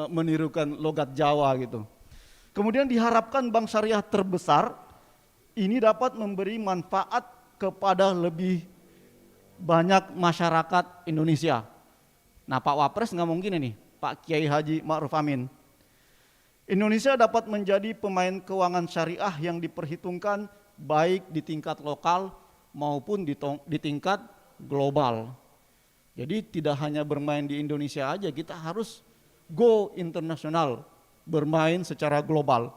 menirukan logat Jawa gitu. Kemudian diharapkan bank syariah terbesar ini dapat memberi manfaat kepada lebih banyak masyarakat Indonesia. Nah Pak Wapres nggak mungkin ini, Pak Kiai Haji Ma'ruf Amin. Indonesia dapat menjadi pemain keuangan syariah yang diperhitungkan baik di tingkat lokal maupun di tingkat global. Jadi tidak hanya bermain di Indonesia aja, kita harus go internasional, bermain secara global.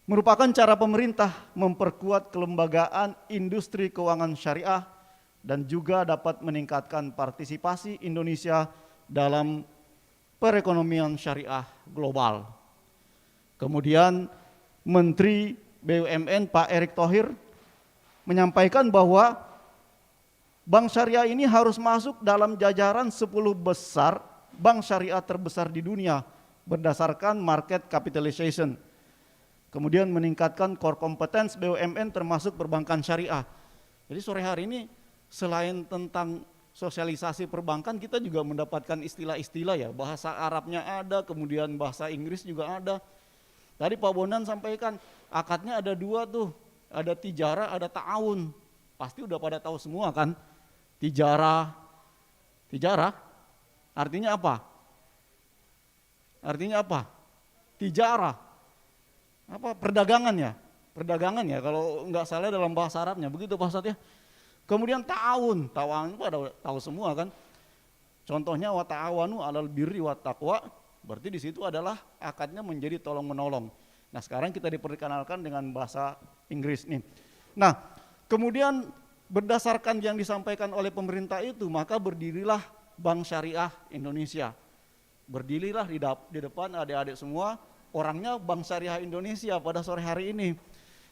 Merupakan cara pemerintah memperkuat kelembagaan industri keuangan syariah dan juga dapat meningkatkan partisipasi Indonesia dalam perekonomian syariah global. Kemudian Menteri BUMN Pak Erick Thohir menyampaikan bahwa bank syariah ini harus masuk dalam jajaran 10 besar bank syariah terbesar di dunia berdasarkan market capitalization. Kemudian meningkatkan core competence BUMN termasuk perbankan syariah. Jadi sore hari ini selain tentang sosialisasi perbankan, kita juga mendapatkan istilah-istilah ya, bahasa Arabnya ada, kemudian bahasa Inggris juga ada. Tadi Pak Bondan sampaikan, akadnya ada 2 tuh, ada tijarah, ada ta'awun. Pasti udah pada tahu semua kan, tijarah artinya apa? Artinya apa? Tijarah, apa perdagangan ya? Perdagangan ya, kalau nggak salah dalam bahasa Arabnya, begitu Pak Ustadz ya. Kemudian ta'awun itu ada tahu semua kan. Contohnya wa ta'awanu 'alal birri wat taqwa, berarti di situ adalah akadnya menjadi tolong menolong. Nah, sekarang kita diperkenalkan dengan bahasa Inggris nih. Nah, kemudian berdasarkan yang disampaikan oleh pemerintah itu, maka berdirilah Bank Syariah Indonesia. Berdirilah di depan adik-adik semua, orangnya Bank Syariah Indonesia pada sore hari ini.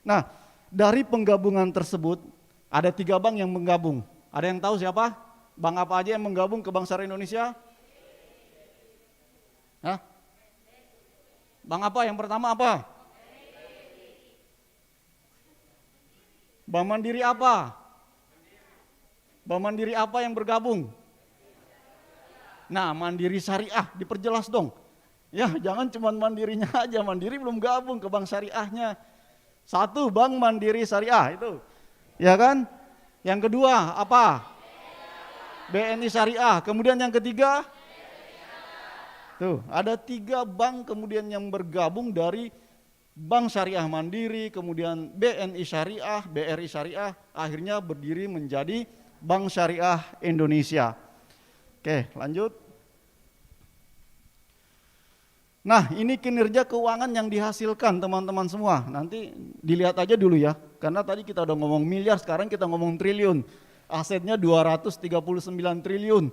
Nah, dari penggabungan tersebut ada 3 bank yang menggabung. Ada yang tahu siapa? Bank apa aja yang menggabung ke Bank Syariah Indonesia? Hah? Bank apa? Yang pertama apa? Bank Mandiri apa? Bank Mandiri apa yang bergabung? Nah, Mandiri Syariah, diperjelas dong. Ya, jangan cuma Mandirinya aja, Mandiri belum gabung ke Bank Syariahnya. 1 Bank Mandiri Syariah itu. Ya kan? Yang kedua apa? BNI Syariah. Kemudian yang ketiga? Tuh, ada 3 bank kemudian yang bergabung dari Bank Syariah Mandiri, kemudian BNI Syariah, BRI Syariah, akhirnya berdiri menjadi Bank Syariah Indonesia. Oke, lanjut. Nah, ini kinerja keuangan yang dihasilkan teman-teman semua. Nanti dilihat aja dulu ya, karena tadi kita udah ngomong miliar, sekarang kita ngomong triliun. Asetnya 239 triliun.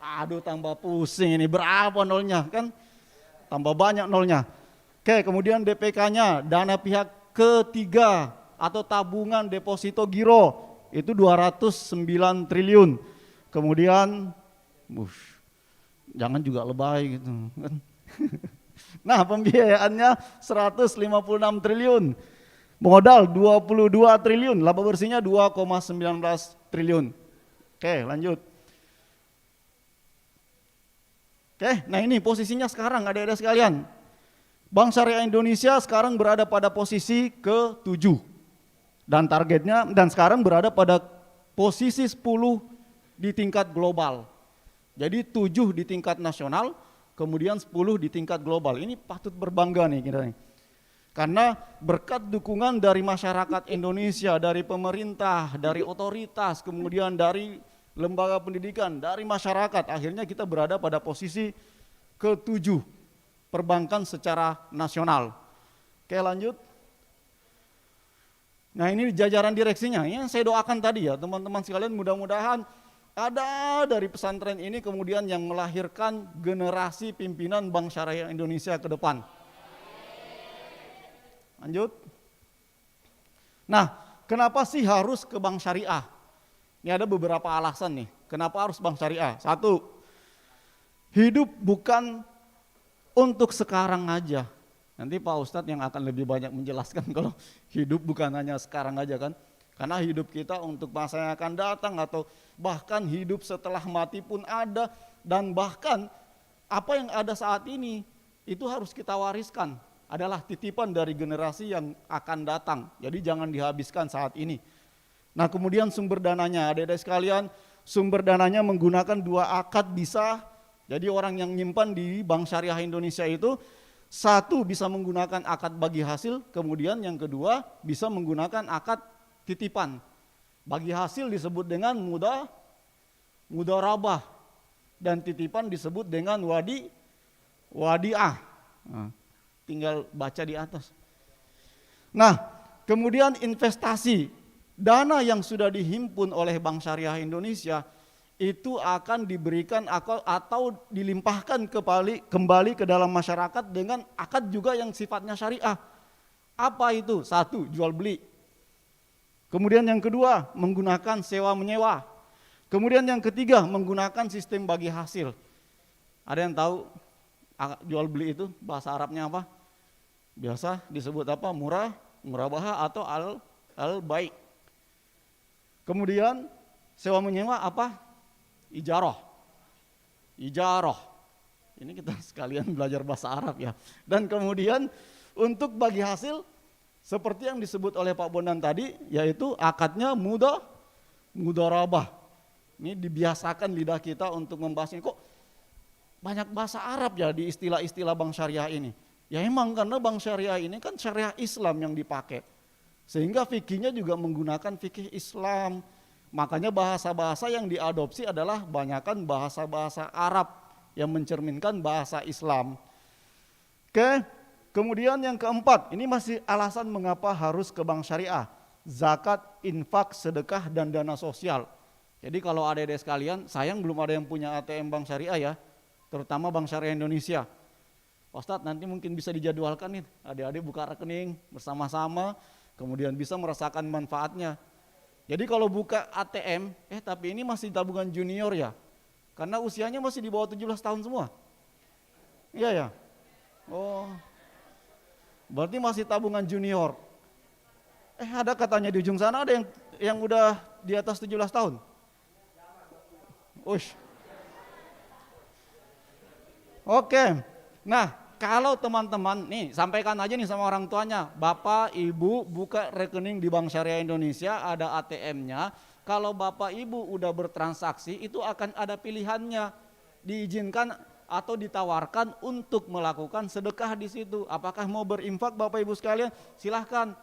Aduh, tambah pusing ini, berapa nolnya kan? Tambah banyak nolnya. Oke, kemudian DPK-nya, dana pihak ketiga atau tabungan deposito giro, itu 209 triliun. Kemudian, jangan juga lebay gitu kan. Nah, pembiayaannya 156 triliun, modal 22 triliun, laba bersihnya 2,19 triliun. Oke, lanjut. Oke, nah ini posisinya sekarang adik-adik sekalian. Bank Syariah Indonesia sekarang berada pada posisi ke-7. Dan targetnya, dan sekarang berada pada posisi 10 di tingkat global. Jadi 7 di tingkat nasional, kemudian 10 di tingkat global. Ini patut berbangga nih kita nih. Karena berkat dukungan dari masyarakat Indonesia, dari pemerintah, dari otoritas, kemudian dari lembaga pendidikan, dari masyarakat, akhirnya kita berada pada posisi ke-7 perbankan secara nasional. Oke, lanjut. Nah, ini jajaran direksinya. Ini saya doakan tadi ya, teman-teman sekalian, mudah-mudahan ada dari pesantren ini kemudian yang melahirkan generasi pimpinan Bank Syariah Indonesia ke depan. Lanjut. Nah, kenapa sih harus ke Bank Syariah? Ini ada beberapa alasan nih. Kenapa harus Bank Syariah? Satu, hidup bukan untuk sekarang aja. Nanti Pak Ustadz yang akan lebih banyak menjelaskan kalau hidup bukan hanya sekarang aja kan. Karena hidup kita untuk masa yang akan datang atau bahkan hidup setelah mati pun ada. Dan bahkan apa yang ada saat ini itu harus kita wariskan. Adalah titipan dari generasi yang akan datang. Jadi jangan dihabiskan saat ini. Nah, kemudian sumber dananya, adik-adik sekalian, sumber dananya menggunakan 2 akad bisa. Jadi orang yang nyimpan di Bank Syariah Indonesia itu, satu bisa menggunakan akad bagi hasil, kemudian yang kedua bisa menggunakan akad titipan. Bagi hasil disebut dengan mudharabah dan titipan disebut dengan wadi'ah. Nah, tinggal baca di atas. Nah, kemudian investasi, dana yang sudah dihimpun oleh Bank Syariah Indonesia itu akan diberikan atau dilimpahkan kembali ke dalam masyarakat dengan akad juga yang sifatnya syariah. Apa itu? Satu, jual beli. Kemudian yang kedua, menggunakan sewa menyewa. Kemudian yang ketiga, menggunakan sistem bagi hasil. Ada yang tahu jual beli itu bahasa Arabnya apa? Biasa disebut apa? Murabahah atau al-bai'. Kemudian sewa menyewa apa? Ijarah. Ini kita sekalian belajar bahasa Arab ya. Dan kemudian untuk bagi hasil seperti yang disebut oleh Pak Bondan tadi, yaitu akadnya mudharabah. Ini dibiasakan lidah kita untuk membahas ini. Kok banyak bahasa Arab ya di istilah-istilah Bank Syariah ini? Ya emang karena Bank Syariah ini kan syariah Islam yang dipakai. Sehingga fikihnya juga menggunakan fikih Islam. Makanya bahasa-bahasa yang diadopsi adalah banyakan bahasa-bahasa Arab yang mencerminkan bahasa Islam. Oke, kemudian yang keempat, ini masih alasan mengapa harus ke Bank Syariah. Zakat, infak, sedekah, dan dana sosial. Jadi kalau adik-adik sekalian, sayang belum ada yang punya ATM Bank Syariah ya, terutama Bank Syariah Indonesia. Ustadz nanti mungkin bisa dijadwalkan nih, adik-adik buka rekening bersama-sama, kemudian bisa merasakan manfaatnya. Jadi kalau buka ATM, tapi ini masih tabungan junior ya, karena usianya masih di bawah 17 tahun semua. Iya ya? Oh, berarti masih tabungan junior. Ada katanya di ujung sana ada yang udah di atas 17 tahun. Ush. Oke, nah kalau teman-teman, nih sampaikan aja nih sama orang tuanya, Bapak Ibu buka rekening di Bank Syariah Indonesia, ada ATM-nya. Kalau Bapak Ibu udah bertransaksi, itu akan ada pilihannya. Diizinkan atau ditawarkan untuk melakukan sedekah di situ. Apakah mau berinfak Bapak Ibu sekalian? Silahkan.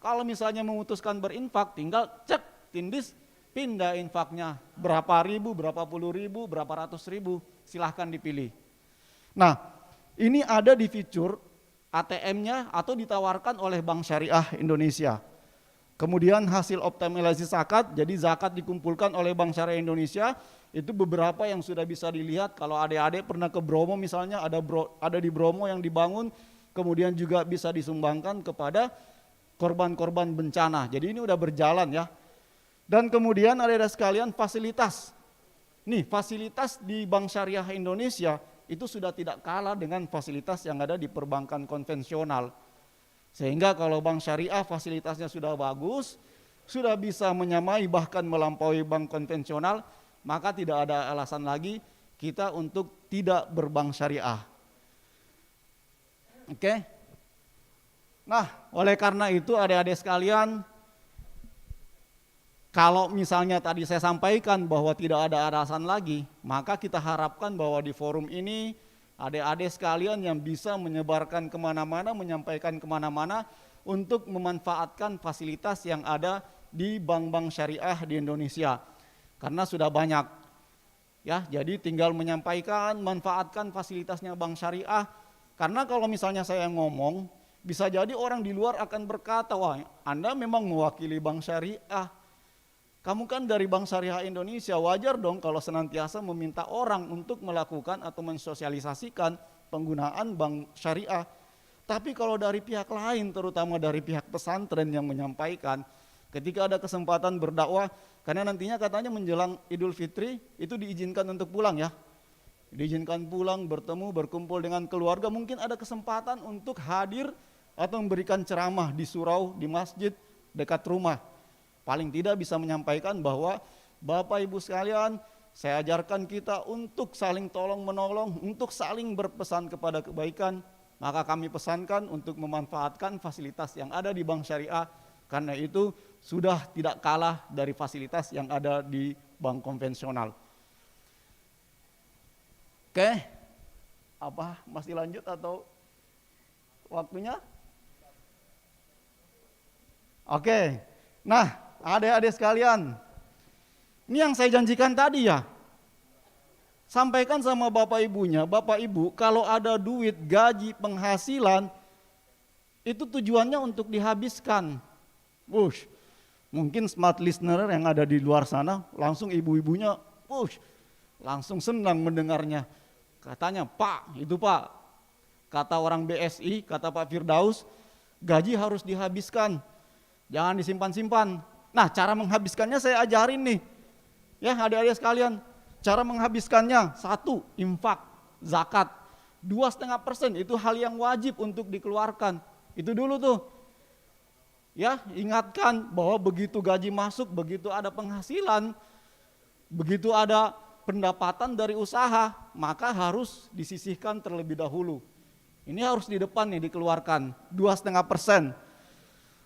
Kalau misalnya memutuskan berinfak, tinggal cek tindis, pindah infaknya. Berapa ribu, berapa puluh ribu, berapa ratus ribu, silahkan dipilih. Nah, ini ada di fitur ATM-nya atau ditawarkan oleh Bank Syariah Indonesia. Kemudian hasil optimalisasi zakat, jadi zakat dikumpulkan oleh Bank Syariah Indonesia, itu beberapa yang sudah bisa dilihat. Kalau adik-adik pernah ke Bromo misalnya, ada di Bromo yang dibangun, kemudian juga bisa disumbangkan kepada korban-korban bencana. Jadi ini udah berjalan ya. Dan kemudian adik-adik sekalian, fasilitas. Nih, fasilitas di Bank Syariah Indonesia itu sudah tidak kalah dengan fasilitas yang ada di perbankan konvensional. Sehingga kalau bank syariah fasilitasnya sudah bagus, sudah bisa menyamai bahkan melampaui bank konvensional, maka tidak ada alasan lagi kita untuk tidak berbank syariah. Oke? Nah, oleh karena itu adik-adik sekalian, kalau misalnya tadi saya sampaikan bahwa tidak ada alasan lagi, maka kita harapkan bahwa di forum ini adik-adik sekalian yang bisa menyebarkan kemana-mana, menyampaikan kemana-mana untuk memanfaatkan fasilitas yang ada di bank-bank syariah di Indonesia. Karena sudah banyak, ya. Jadi tinggal menyampaikan, manfaatkan fasilitasnya bank syariah. Karena kalau misalnya saya ngomong, bisa jadi orang di luar akan berkata, wah Anda memang mewakili bank syariah. Kamu kan dari Bank Syariah Indonesia, wajar dong kalau senantiasa meminta orang untuk melakukan atau mensosialisasikan penggunaan bank syariah. Tapi kalau dari pihak lain, terutama dari pihak pesantren yang menyampaikan, ketika ada kesempatan berdakwah, karena nantinya katanya menjelang Idul Fitri, itu diizinkan untuk pulang ya. Diizinkan pulang, bertemu, berkumpul dengan keluarga, mungkin ada kesempatan untuk hadir atau memberikan ceramah di surau, di masjid, dekat rumah. Paling tidak bisa menyampaikan bahwa Bapak Ibu sekalian, saya ajarkan kita untuk saling tolong menolong, untuk saling berpesan kepada kebaikan. Maka kami pesankan untuk memanfaatkan fasilitas yang ada di bank syariah, karena itu sudah tidak kalah dari fasilitas yang ada di bank konvensional. Oke, apa masih lanjut atau waktunya? Oke, nah adik-adik sekalian, ini yang saya janjikan tadi ya. Sampaikan sama bapak ibunya, bapak ibu kalau ada duit, gaji, penghasilan, itu tujuannya untuk dihabiskan. Mungkin smart listener yang ada di luar sana, langsung ibu-ibunya, langsung senang mendengarnya. Katanya, Pak, itu Pak, kata orang BSI, kata Pak Firdaus, gaji harus dihabiskan, jangan disimpan-simpan. Nah, cara menghabiskannya saya ajarin nih. Ya, adik-adik sekalian, cara menghabiskannya, 1, infak, zakat. 2,5% itu hal yang wajib untuk dikeluarkan. Itu dulu tuh. Ya, ingatkan bahwa begitu gaji masuk, begitu ada penghasilan, begitu ada pendapatan dari usaha, maka harus disisihkan terlebih dahulu. Ini harus di depan nih dikeluarkan, 2,5%.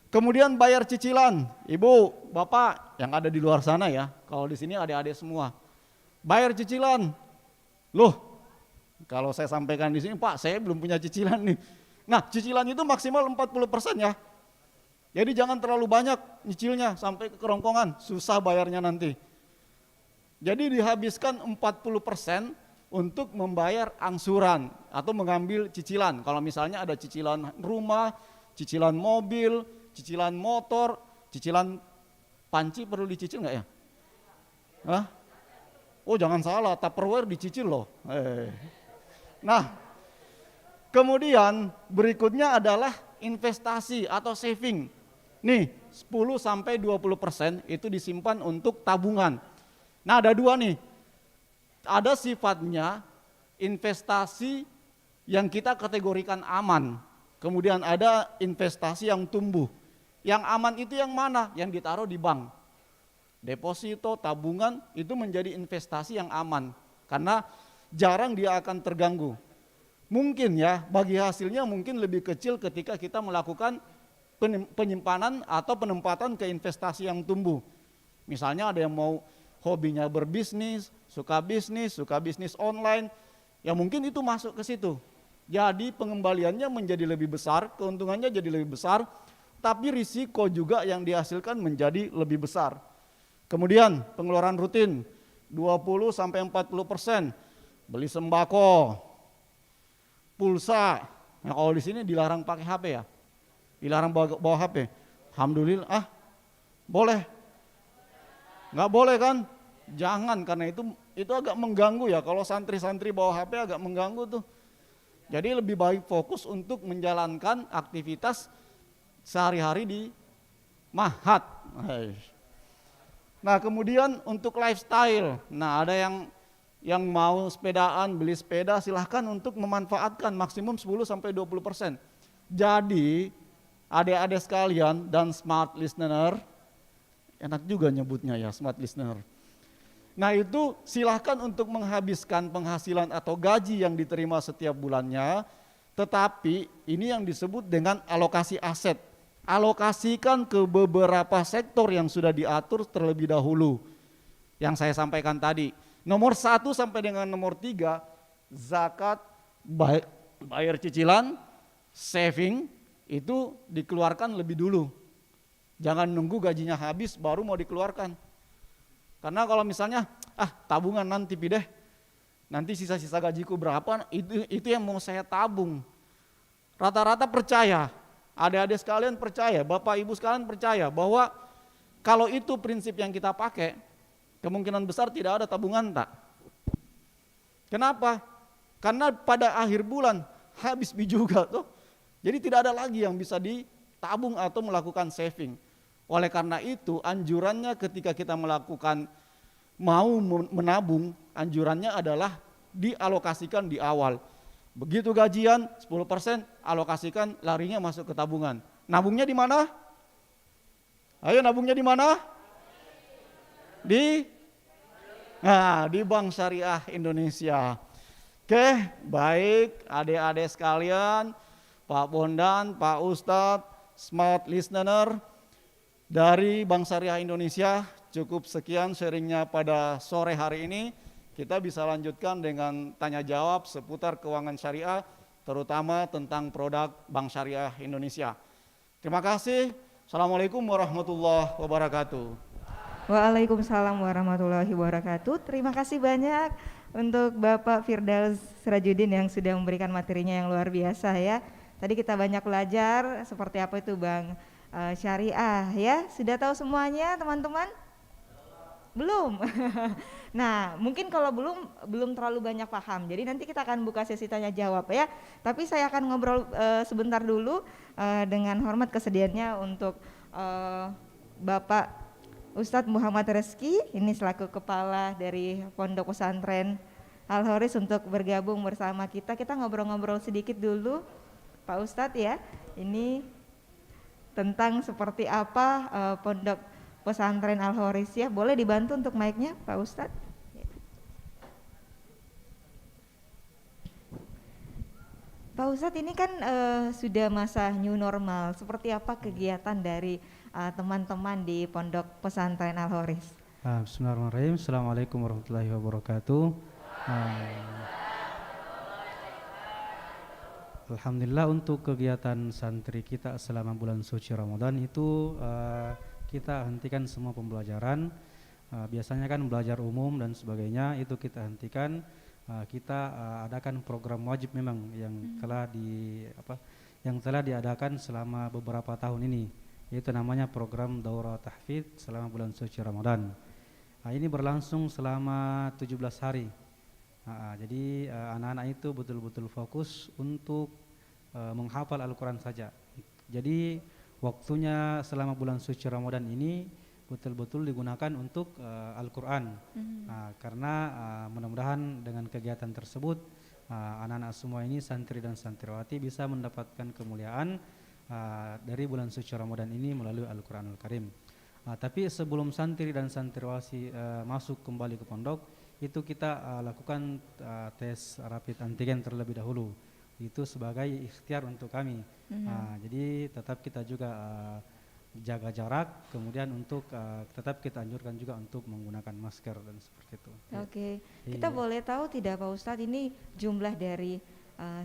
Kemudian bayar cicilan, ibu, bapak yang ada di luar sana ya, kalau di sini adik-adik semua. Bayar cicilan, loh kalau saya sampaikan di sini, Pak saya belum punya cicilan nih. Nah cicilan itu maksimal 40% ya. Jadi jangan terlalu banyak nyicilnya sampai ke kerongkongan, susah bayarnya nanti. Jadi dihabiskan 40% untuk membayar angsuran atau mengambil cicilan. Kalau misalnya ada cicilan rumah, cicilan mobil, cicilan motor, cicilan panci perlu dicicil nggak ya? Hah? Oh jangan salah, Tupperware dicicil loh. Nah, kemudian berikutnya adalah investasi atau saving. Nih, 10-20% itu disimpan untuk tabungan. Nah ada 2 nih, ada sifatnya investasi yang kita kategorikan aman. Kemudian ada investasi yang tumbuh. Yang aman itu yang mana? Yang ditaruh di bank. Deposito, tabungan itu menjadi investasi yang aman. Karena jarang dia akan terganggu. Mungkin ya, bagi hasilnya mungkin lebih kecil ketika kita melakukan penyimpanan atau penempatan ke investasi yang tumbuh. Misalnya ada yang mau hobinya berbisnis, suka bisnis online. ya mungkin itu masuk ke situ. Jadi pengembaliannya menjadi lebih besar, keuntungannya jadi lebih besar, tapi risiko juga yang dihasilkan menjadi lebih besar. Kemudian pengeluaran rutin 20-40%, beli sembako, pulsa. Nah, kalau di sini dilarang pakai HP ya, dilarang bawa HP. Alhamdulillah, boleh. Nggak boleh kan? Jangan, karena itu agak mengganggu ya. Kalau santri-santri bawa HP agak mengganggu tuh. Jadi lebih baik fokus untuk menjalankan aktivitas sehari-hari di Mahat. Nah, kemudian untuk lifestyle. Nah, ada yang mau sepedaan, beli sepeda, silahkan untuk memanfaatkan maksimum 10-20%. Jadi, adik-adik sekalian dan smart listener, enak juga nyebutnya ya, smart listener. Nah, itu silahkan untuk menghabiskan penghasilan atau gaji yang diterima setiap bulannya, tetapi ini yang disebut dengan alokasi aset. Alokasikan ke beberapa sektor yang sudah diatur terlebih dahulu. Yang saya sampaikan tadi, nomor 1 sampai dengan nomor 3, zakat, bayar cicilan, saving, itu dikeluarkan lebih dulu. Jangan nunggu gajinya habis baru mau dikeluarkan. Karena kalau misalnya, tabungan nanti pideh, nanti sisa-sisa gajiku berapa, itu yang mau saya tabung. Rata-rata percaya, adik-adik sekalian percaya, bapak ibu sekalian percaya bahwa kalau itu prinsip yang kita pakai, kemungkinan besar tidak ada tabungan tak. Kenapa? Karena pada akhir bulan habis juga tuh. Jadi tidak ada lagi yang bisa ditabung atau melakukan saving. Oleh karena itu anjurannya ketika kita mau menabung, anjurannya adalah dialokasikan di awal. Begitu gajian 10% alokasikan, larinya masuk ke tabungan. Nabungnya di mana? Ayo, nabungnya di mana? Di Bank Syariah Indonesia. Oke, baik adik-adik sekalian, Pak Bondan, Pak Ustadz, smart listener dari Bank Syariah Indonesia. Cukup sekian sharingnya pada sore hari ini. Kita bisa lanjutkan dengan tanya jawab seputar keuangan syariah, terutama tentang produk Bank Syariah Indonesia. Terima kasih. Assalamualaikum warahmatullahi wabarakatuh. Waalaikumsalam warahmatullahi wabarakatuh. Terima kasih banyak untuk Bapak Firdaus Sirajuddin yang sudah memberikan materinya yang luar biasa ya. Tadi kita banyak belajar seperti apa itu Bank Syariah ya. Sudah tahu semuanya teman-teman? Belum. Nah, mungkin kalau belum terlalu banyak paham. Jadi nanti kita akan buka sesi tanya jawab ya. Tapi saya akan ngobrol sebentar dulu dengan hormat kesediaannya untuk Bapak Ustadz Muhammad Rezki, ini selaku kepala dari Pondok Pesantren Al-Horis untuk bergabung bersama kita. Kita ngobrol-ngobrol sedikit dulu Pak Ustadz ya. Ini tentang seperti apa Pondok Pesantren Al-Horis ya. Boleh dibantu untuk mic-nya Pak Ustadz? Pak Ustadz, ini kan sudah masa new normal. Seperti apa kegiatan dari teman-teman di Pondok Pesantren Al-Horis? Bismillahirrahmanirrahim. Assalamualaikum warahmatullahi wabarakatuh. Alhamdulillah, untuk kegiatan santri kita selama bulan suci Ramadan itu kita hentikan semua pembelajaran. Biasanya kan belajar umum dan sebagainya itu kita hentikan. Kita adakan program wajib memang yang telah diadakan selama beberapa tahun ini, yaitu namanya program Daurah Tahfidz selama bulan suci Ramadan. Ini berlangsung selama 17 hari. Jadi anak-anak itu betul-betul fokus untuk menghafal Al-Quran saja. Jadi waktunya selama bulan suci Ramadan ini betul-betul digunakan untuk Al-Quran. Karena mudah-mudahan dengan kegiatan tersebut anak-anak semua ini, santri dan santriwati, bisa mendapatkan kemuliaan dari bulan suci Ramadan ini melalui Al-Quranul Karim. Tapi sebelum santri dan santriwati masuk kembali ke pondok, itu kita lakukan tes rapid antigen terlebih dahulu. Itu sebagai ikhtiar untuk kami. Jadi tetap kita juga jaga jarak, kemudian untuk tetap kita anjurkan juga untuk menggunakan masker dan seperti itu. Oke, kita Iya. boleh tahu tidak Pak Ustadz ini jumlah dari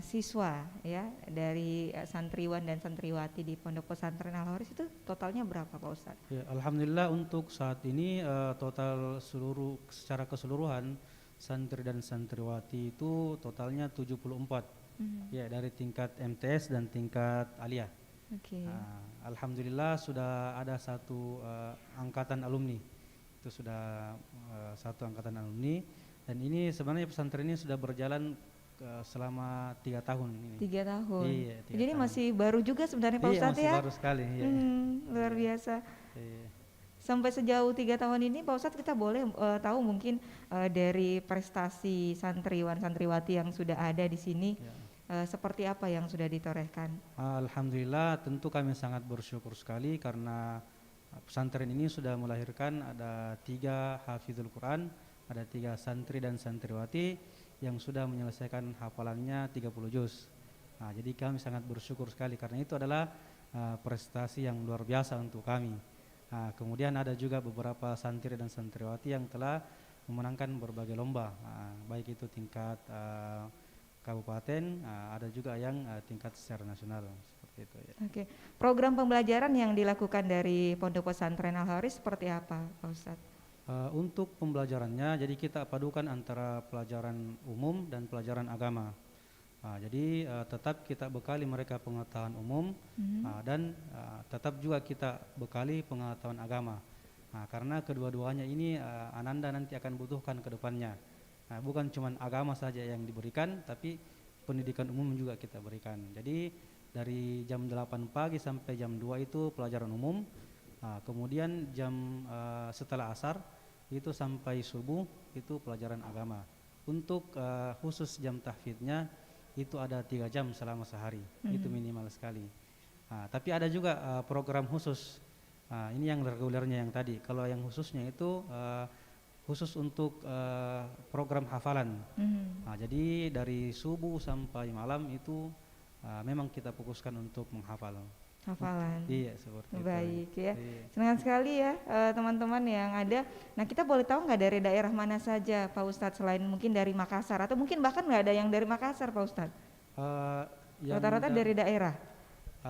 siswa ya dari santriwan dan santriwati di Pondok Pesantren Al Haris itu totalnya berapa Pak Ustadz? Ya, alhamdulillah untuk saat ini total secara keseluruhan santri dan santriwati itu totalnya 74. Ya, dari tingkat MTS dan tingkat aliyah. Oke. Alhamdulillah sudah ada satu angkatan alumni. Itu sudah satu angkatan alumni, dan ini sebenarnya pesantren ini sudah berjalan selama 3 tahun ini. 3 tahun. Iya, 3 Jadi tahun. masih baru juga sebenarnya Pak Iya, Ustadz masih ya. baru sekali. Iya. Luar biasa. Iya. Sampai sejauh 3 tahun ini Pak Ustadz kita boleh tahu mungkin dari prestasi santriwan santriwati yang sudah ada di sini seperti apa yang sudah ditorehkan? Alhamdulillah, tentu kami sangat bersyukur sekali karena pesantren ini sudah melahirkan ada 3 hafizul Quran, ada 3 santri dan santriwati yang sudah menyelesaikan hafalannya 30 juz. Jadi kami sangat bersyukur sekali karena itu adalah prestasi yang luar biasa untuk kami. Kemudian ada juga beberapa santri dan santriwati yang telah memenangkan berbagai lomba, baik itu tingkat kabupaten, ada juga yang tingkat secara nasional seperti itu ya. Oke. Program pembelajaran yang dilakukan dari Pondok Pesantren Al Haris seperti apa Pak Ustadz? Untuk pembelajarannya, jadi kita padukan antara pelajaran umum dan pelajaran agama. Jadi tetap kita bekali mereka pengetahuan umum dan tetap juga kita bekali pengetahuan agama. Karena kedua-duanya ini ananda nanti akan butuhkan ke depannya. Bukan cuma agama saja yang diberikan, tapi pendidikan umum juga kita berikan. Jadi dari jam 8 pagi sampai jam 2 itu pelajaran umum. Kemudian jam setelah asar itu sampai subuh itu pelajaran agama. Untuk khusus jam tahfidnya itu ada 3 jam selama sehari, itu minimal sekali. Tapi ada juga program khusus. Ini yang regulernya yang tadi. Kalau yang khususnya itu khusus untuk program hafalan. Jadi dari subuh sampai malam itu memang kita fokuskan untuk menghafal. Hafalan. Iya, seperti itu. Baik ya. Iya. Senang sekali ya teman-teman yang ada. Nah, kita boleh tahu nggak dari daerah mana saja Pak Ustadz selain mungkin dari Makassar atau mungkin bahkan nggak ada yang dari Makassar Pak Ustadz? Rata-rata dari daerah.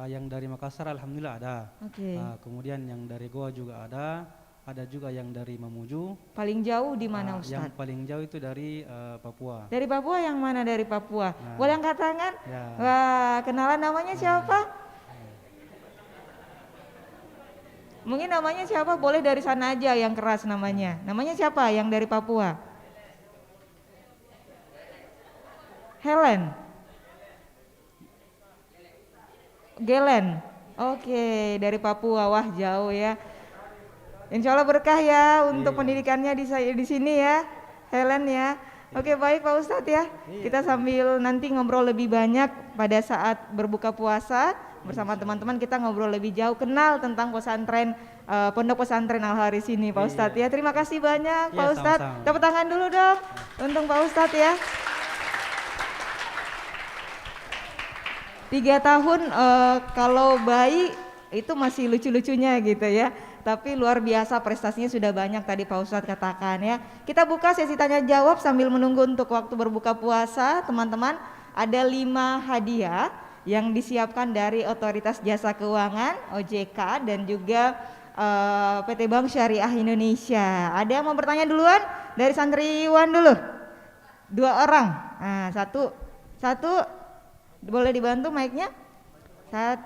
Yang dari Makassar alhamdulillah ada. Oke. Kemudian yang dari Goa juga ada juga yang dari Mamuju. Paling jauh di mana Yang Ustadz? paling jauh itu dari Papua. Dari Papua, yang mana dari Papua? Boleh angkat tangan? Ya. Wah, kenalan namanya siapa? Mungkin namanya siapa? Boleh dari sana aja yang keras namanya. Namanya siapa yang dari Papua? Helen. Gelen. Oke, dari Papua. Wah, jauh ya. Insya Allah berkah ya untuk pendidikannya di sini ya, Helen ya. Oke, baik Pak Ustadz ya. Kita sambil nanti ngobrol lebih banyak pada saat berbuka puasa bersama teman-teman, kita ngobrol lebih jauh, kenal tentang pesantren Pondok Pesantren Al Haris ini Pak Ustadz ya. Terima kasih banyak Pak Ustadz. Sama-sama. Tepuk tangan dulu dong untuk Pak Ustadz ya. 3 tahun kalau bayi itu masih lucu-lucunya gitu ya. Tapi luar biasa prestasinya sudah banyak tadi Pak Ustadz katakan ya. Kita buka sesi tanya jawab sambil menunggu untuk waktu berbuka puasa teman-teman. Ada 5 hadiah yang disiapkan dari Otoritas Jasa Keuangan OJK dan juga PT Bank Syariah Indonesia. Ada yang mau bertanya duluan? Dari santriwan dulu. 2 orang. Nah, satu boleh dibantu mic-nya? 1,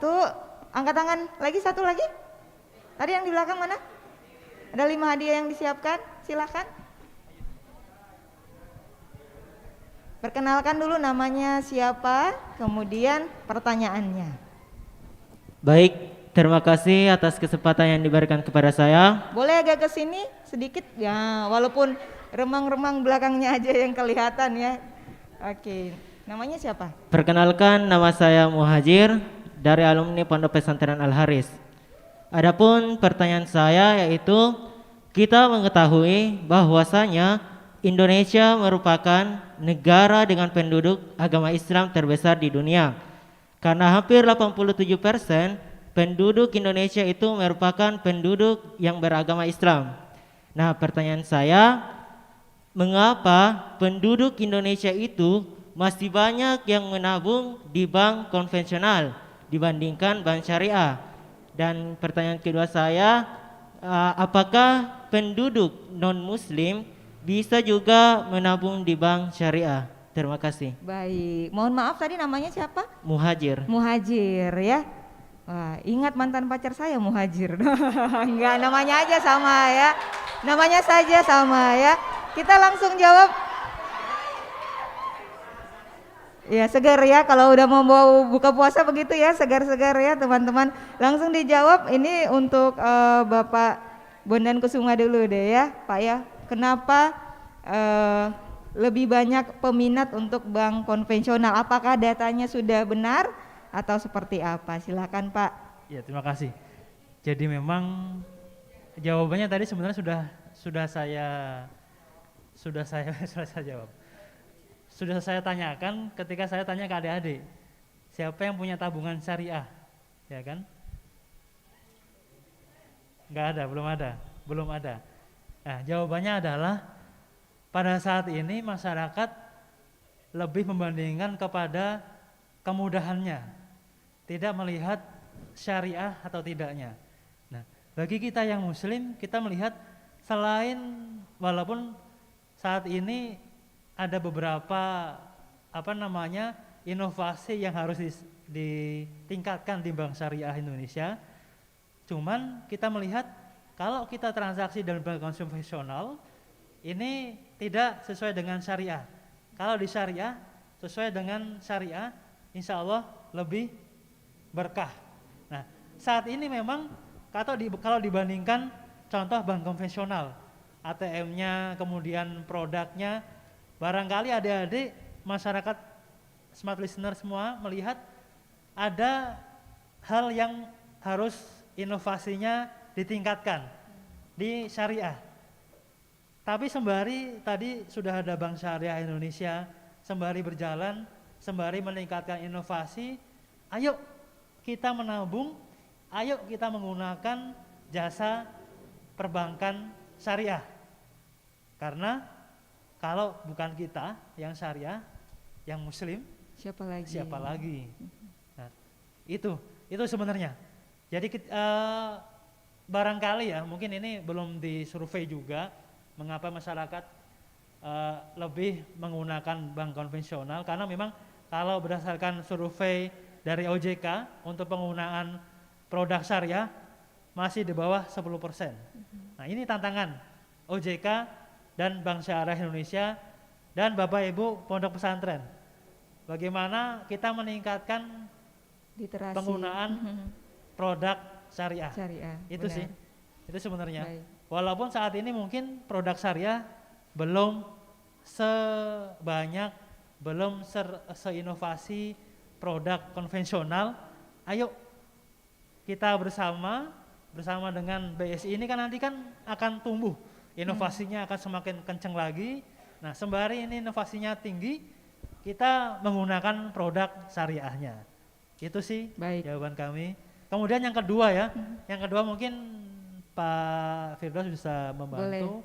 angkat tangan lagi, 1 lagi. Tadi yang di belakang mana? Ada 5 hadiah yang disiapkan, silakan. Perkenalkan dulu namanya siapa, kemudian pertanyaannya. Baik, terima kasih atas kesempatan yang diberikan kepada saya. Boleh agak ke sini sedikit ya, walaupun remang-remang belakangnya aja yang kelihatan ya. Oke, namanya siapa? Perkenalkan, nama saya Muhajir dari alumni Pondok Pesantren Al Haris. Adapun pertanyaan saya yaitu, kita mengetahui bahwasanya Indonesia merupakan negara dengan penduduk agama Islam terbesar di dunia, karena hampir 87% penduduk Indonesia itu merupakan penduduk yang beragama Islam. Nah, pertanyaan saya, mengapa penduduk Indonesia itu masih banyak yang menabung di bank konvensional dibandingkan bank syariah? Dan pertanyaan kedua saya, apakah penduduk non-muslim bisa juga menabung di bank syariah? Terima kasih. Baik, mohon maaf tadi namanya siapa? Muhajir. Muhajir ya. Wah, ingat mantan pacar saya Muhajir. Enggak, namanya aja sama ya. Namanya saja sama ya. Kita langsung jawab. Ya, segar ya, kalau udah mau buka puasa begitu ya, segar-segar ya teman-teman. Langsung dijawab, ini untuk Bapak Bondan Kusuma dulu deh ya Pak ya. Kenapa lebih banyak peminat untuk bank konvensional? Apakah datanya sudah benar atau seperti apa? Silakan Pak. Ya, terima kasih. Jadi memang jawabannya tadi sebenarnya sudah saya jawab. Sudah saya tanyakan ketika saya tanya ke adik-adik, siapa yang punya tabungan syariah, ya kan? Enggak ada, belum ada. Nah, jawabannya adalah pada saat ini masyarakat lebih membandingkan kepada kemudahannya, tidak melihat syariah atau tidaknya. Nah, bagi kita yang muslim, kita melihat selain walaupun saat ini ada beberapa inovasi yang harus ditingkatkan di bank syariah Indonesia. Cuman kita melihat kalau kita transaksi dalam bank konvensional ini tidak sesuai dengan syariah. Kalau di syariah sesuai dengan syariah, insya Allah lebih berkah. Nah, saat ini memang kalau dibandingkan contoh bank konvensional, ATM-nya, kemudian produknya, barangkali adik-adik masyarakat smart listener semua melihat ada hal yang harus inovasinya ditingkatkan di syariah. Tapi sembari tadi sudah ada Bank Syariah Indonesia, sembari berjalan, sembari meningkatkan inovasi, ayo kita menabung, ayo kita menggunakan jasa perbankan syariah. Karena kalau bukan kita yang syariah, yang muslim, siapa lagi? Nah, itu sebenarnya. Jadi barangkali ya, mungkin ini belum disurvei juga mengapa masyarakat lebih menggunakan bank konvensional, karena memang kalau berdasarkan survei dari OJK untuk penggunaan produk syariah masih di bawah 10%. Nah, ini tantangan OJK dan Bank Syariah Indonesia dan Bapak Ibu pondok pesantren. Bagaimana kita meningkatkan literasi penggunaan produk syariah. Itu benar. sih. Itu sebenarnya. Baik. Walaupun saat ini mungkin produk syariah belum sebanyak, belum seinovasi produk konvensional. Ayo kita bersama dengan BSI ini kan nanti kan akan tumbuh, inovasinya akan semakin kencang lagi. Nah, sembari ini inovasinya tinggi, kita menggunakan produk syariahnya. Itu sih jawaban kami. Kemudian yang kedua ya, yang kedua mungkin Pak Firdaus bisa membantu.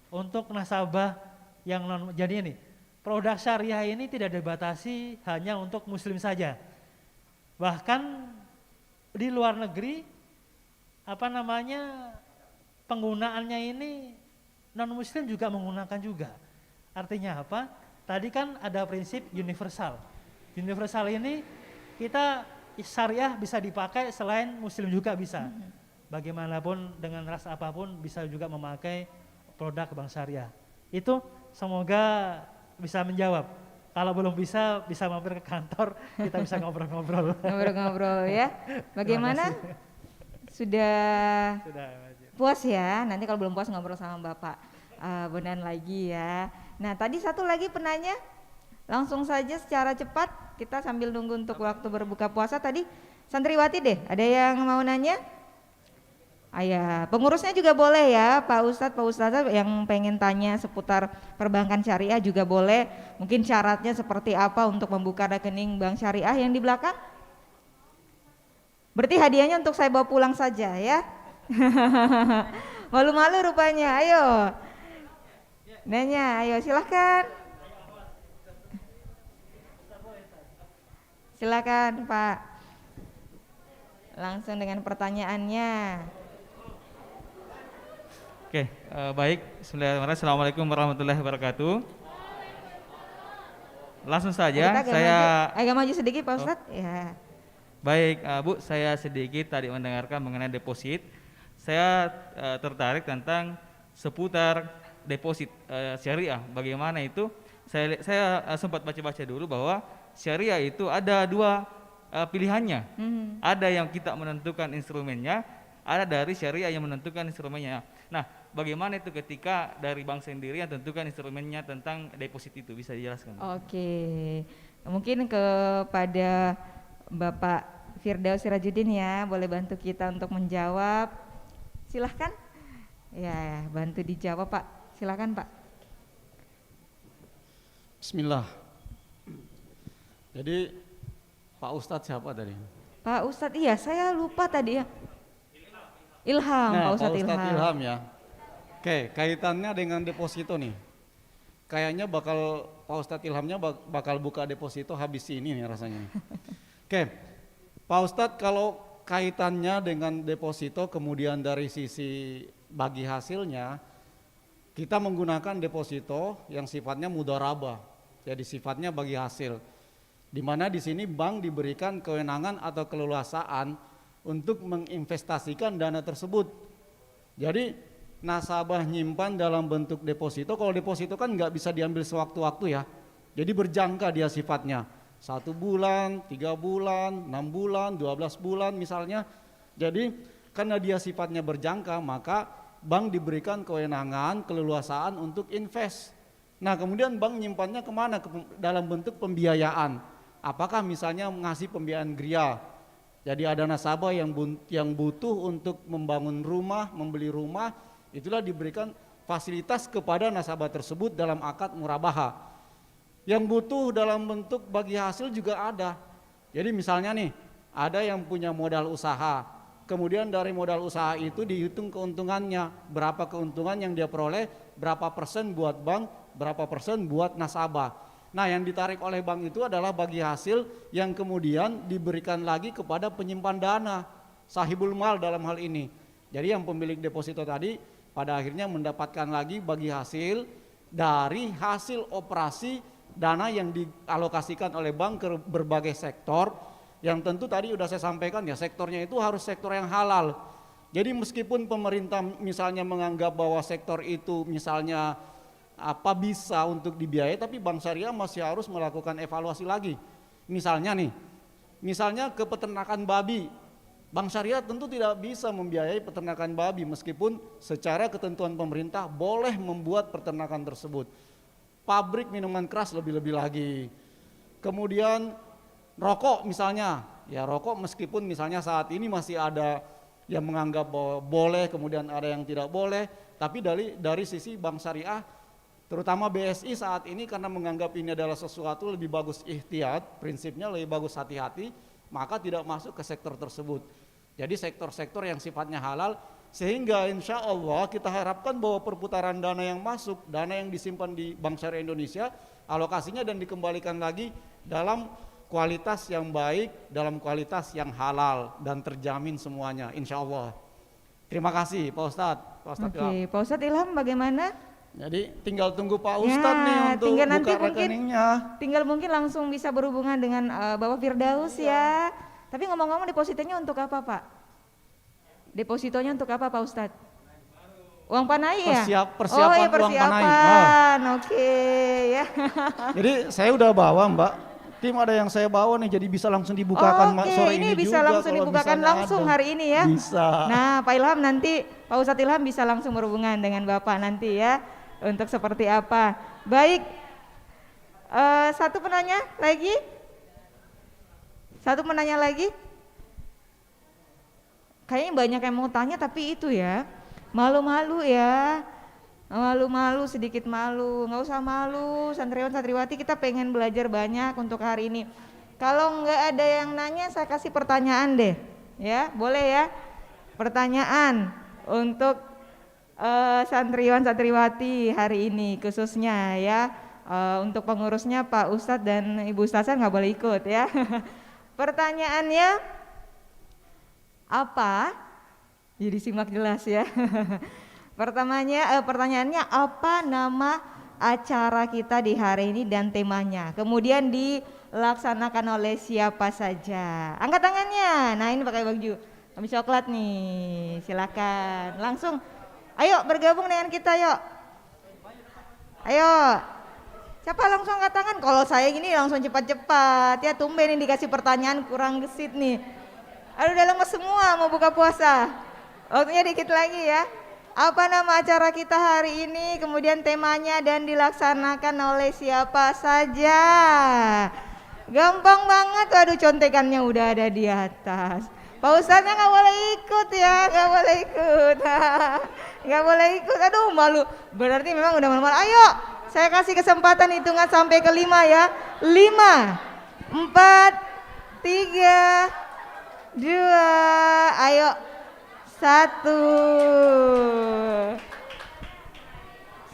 Untuk nasabah yang jadi ini, produk syariah ini tidak dibatasi hanya untuk muslim saja. Bahkan di luar negeri penggunaannya ini non muslim juga menggunakan juga. Artinya apa? Tadi kan ada prinsip universal. Universal ini kita syariah bisa dipakai selain muslim juga bisa. Bagaimanapun dengan ras apapun bisa juga memakai produk bank syariah. Itu semoga bisa menjawab. Kalau belum bisa mampir ke kantor, kita bisa ngobrol-ngobrol. Ngobrol-ngobrol ya. Bagaimana? Sudah puas ya? Nanti kalau belum puas ngobrol sama Bapak Bondan lagi ya. Nah, tadi satu lagi penanya, langsung saja secara cepat kita sambil nunggu untuk waktu berbuka puasa. Tadi santriwati deh, ada yang mau nanya? Ayah, pengurusnya juga boleh ya, Pak Ustadz yang pengen tanya seputar perbankan syariah juga boleh. Mungkin syaratnya seperti apa untuk membuka rekening bank syariah yang di belakang? Berarti hadiahnya untuk saya bawa pulang saja ya. Malu-malu rupanya, ayo. Nanya, ayo silahkan. Silakan Pak. Langsung dengan pertanyaannya. Oke, baik. Bismillahirrahmanirrahim. Assalamualaikum warahmatullahi wabarakatuh. Langsung saja, agak maju sedikit Pak Ustadz. Ya. Baik, Bu, saya sedikit tadi mendengarkan mengenai deposit. Saya tertarik tentang seputar deposit syariah. Bagaimana itu? Saya sempat baca-baca dulu bahwa syariah itu ada dua pilihannya. Ada yang kita menentukan instrumennya, ada dari syariah yang menentukan instrumennya. Nah, bagaimana itu ketika dari bank sendiri yang tentukan instrumennya tentang deposit itu, bisa dijelaskan? Oke, mungkin kepada Bapak Firdaus Sirajuddin ya, boleh bantu kita untuk menjawab. Silahkan. Ya, bantu dijawab Pak. Silahkan Pak. Bismillah. Jadi Pak Ustadz siapa tadi? Pak Ustadz, iya saya lupa tadi ya. Ilham, Nah, Pak Ustadz Ilham ya. Oke, kaitannya dengan deposito nih. Kayaknya Pak Ustadz Ilhamnya bakal buka deposito habis ini nih rasanya. Oke, Pak Ustadz kalau kaitannya dengan deposito kemudian dari sisi bagi hasilnya, kita menggunakan deposito yang sifatnya mudharabah, jadi sifatnya bagi hasil. Di mana di sini bank diberikan kewenangan atau keleluasaan untuk menginvestasikan dana tersebut. Jadi nasabah nyimpan dalam bentuk deposito. Kalau deposito kan nggak bisa diambil sewaktu-waktu ya. Jadi berjangka dia sifatnya. 1 bulan, 3 bulan, 6 bulan, 12 bulan misalnya. Jadi karena dia sifatnya berjangka, maka bank diberikan kewenangan, keleluasaan untuk invest. Nah kemudian bank nyimpannya kemana? Dalam bentuk pembiayaan. Apakah misalnya ngasih pembiayaan gria? Jadi ada nasabah yang butuh untuk membangun rumah, membeli rumah, itulah diberikan fasilitas kepada nasabah tersebut dalam akad murabaha. Yang butuh dalam bentuk bagi hasil juga ada. Jadi misalnya nih, ada yang punya modal usaha, kemudian dari modal usaha itu dihitung keuntungannya, berapa keuntungan yang dia peroleh, berapa persen buat bank, berapa persen buat nasabah. Nah yang ditarik oleh bank itu adalah bagi hasil yang kemudian diberikan lagi kepada penyimpan dana, sahibul mal dalam hal ini. Jadi yang pemilik deposito tadi pada akhirnya mendapatkan lagi bagi hasil dari hasil operasi dana yang dialokasikan oleh bank ke berbagai sektor. Yang tentu tadi sudah saya sampaikan ya, sektornya itu harus sektor yang halal. Jadi meskipun pemerintah misalnya menganggap bahwa sektor itu misalnya apa bisa untuk dibiayai, tapi bank syariah masih harus melakukan evaluasi lagi. Misalnya nih, misalnya ke peternakan babi, bank syariah tentu tidak bisa membiayai peternakan babi meskipun secara ketentuan pemerintah boleh membuat peternakan tersebut. Pabrik minuman keras lebih-lebih lagi. Kemudian rokok misalnya, ya rokok meskipun misalnya saat ini masih ada yang menganggap bahwa boleh, kemudian ada yang tidak boleh, tapi dari sisi bank syariah terutama BSI saat ini karena menganggap ini adalah sesuatu lebih bagus ihtiyat, prinsipnya lebih bagus hati-hati, maka tidak masuk ke sektor tersebut. Jadi sektor-sektor yang sifatnya halal, sehingga insya Allah kita harapkan bahwa perputaran dana yang masuk, dana yang disimpan di Bank Syariah Indonesia, alokasinya dan dikembalikan lagi dalam kualitas yang baik, dalam kualitas yang halal dan terjamin semuanya, insya Allah. Terima kasih Pak Ustadz. Oke, Pak Ustadz Ilham bagaimana? Jadi tinggal tunggu Pak Ustadz nih untuk tinggal nanti buka rekeningnya. Tinggal mungkin langsung bisa berhubungan dengan Bapak Firdaus ya. Tapi ngomong-ngomong depositonya untuk apa Pak? Depositonya untuk apa Pak Ustadz? Uang panai ya? Persiapan uang panai. Oke ya. Jadi saya udah bawa Mbak. Tim ada yang saya bawa nih, jadi bisa langsung dibukakan sore ini bisa juga. Langsung dibukakan langsung ada. hari ini ya. Bisa. Nah Pak Ilham nanti, Pak Ustadz Ilham bisa langsung berhubungan dengan Bapak nanti ya. Untuk seperti apa. Baik, satu penanya lagi. Kayaknya banyak yang mau tanya tapi itu ya, malu-malu ya. Malu-malu, sedikit malu, nggak usah malu santriwan santriwati, kita pengen belajar banyak untuk hari ini. Kalau nggak ada yang nanya saya kasih pertanyaan deh. Ya, boleh ya. Pertanyaan untuk santriwan santriwati hari ini khususnya ya. Untuk pengurusnya Pak Ustadz dan Ibu Ustazah nggak boleh ikut ya. Pertanyaannya apa? Jadi simak jelas ya. Pertanyaannya apa nama acara kita di hari ini dan temanya. Kemudian dilaksanakan oleh siapa saja. Angkat tangannya. Nah ini pakai baju kami coklat nih. Silakan. Langsung. Ayo bergabung dengan kita yuk. Ayo. Siapa langsung angkat tangan? Kalau saya gini langsung cepat-cepat. Ya tumben ini dikasih pertanyaan kurang gesit nih. Aduh udah lemes semua mau buka puasa. Waktunya dikit lagi ya. Apa nama acara kita hari ini, kemudian temanya dan dilaksanakan oleh siapa saja. Gampang banget, aduh contekannya udah ada di atas. Pak Ustadznya nggak boleh ikut ya, nggak boleh ikut. Nggak boleh ikut, aduh malu. Berarti memang udah malu-malu. Ayo, saya kasih kesempatan hitungan sampai ke 5 ya. 5, 4, 3, 2, ayo. 1.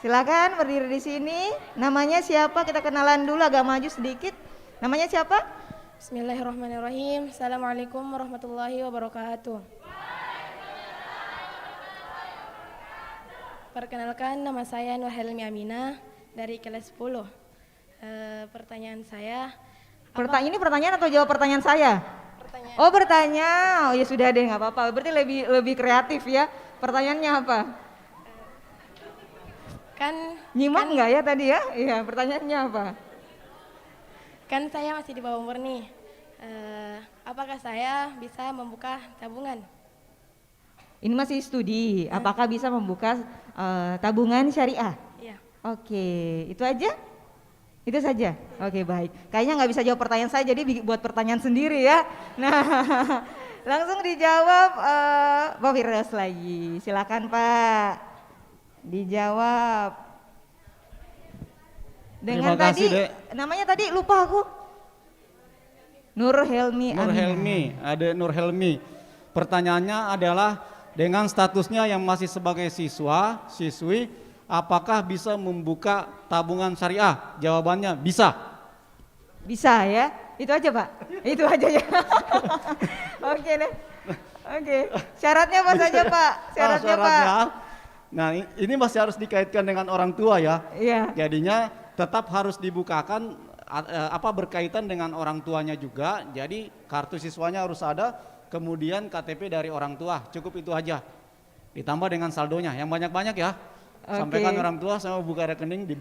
Silakan berdiri di sini. Namanya siapa? Kita kenalan dulu, agak maju sedikit. Namanya siapa? Bismillahirrahmanirrahim. Assalamualaikum warahmatullahi wabarakatuh. Perkenalkan, nama saya Nur Helmi Aminah dari kelas 10. Pertanyaan saya. Ini pertanyaan atau jawab pertanyaan saya? Pertanyaan. Oh bertanya, oh ya sudah deh nggak apa-apa. Berarti lebih kreatif ya. Pertanyaannya apa? Nyimak nggak ya tadi ya? Iya, pertanyaannya apa? Kan saya masih di bawah umur nih. Apakah saya bisa membuka tabungan? Ini masih studi. Apakah bisa membuka tabungan syariah? Iya. Oke, itu aja? Itu saja? Oke baik. Kayaknya nggak bisa jawab pertanyaan saya, jadi buat pertanyaan sendiri ya. Nah, langsung dijawab Pak Firdaus lagi. Silakan Pak, dijawab. Dengan Terima kasih, tadi, Dek. namanya tadi lupa aku. Nur Helmi Nur Aminah. Helmi, ada Nur Helmi. Pertanyaannya adalah dengan statusnya yang masih sebagai siswi, apakah bisa membuka tabungan syariah? Jawabannya bisa. Bisa ya? Itu aja Pak? Itu aja ya? Oke deh. Oke. Syaratnya apa saja Pak? Syaratnya Pak? Nah ini masih harus dikaitkan dengan orang tua ya. Iya. Jadinya tetap harus dibukakan berkaitan dengan orang tuanya juga. Jadi kartu siswanya harus ada, kemudian KTP dari orang tua. Cukup itu aja. Ditambah dengan saldonya yang banyak-banyak ya. Sampaikan orang tua saya mau buka rekening di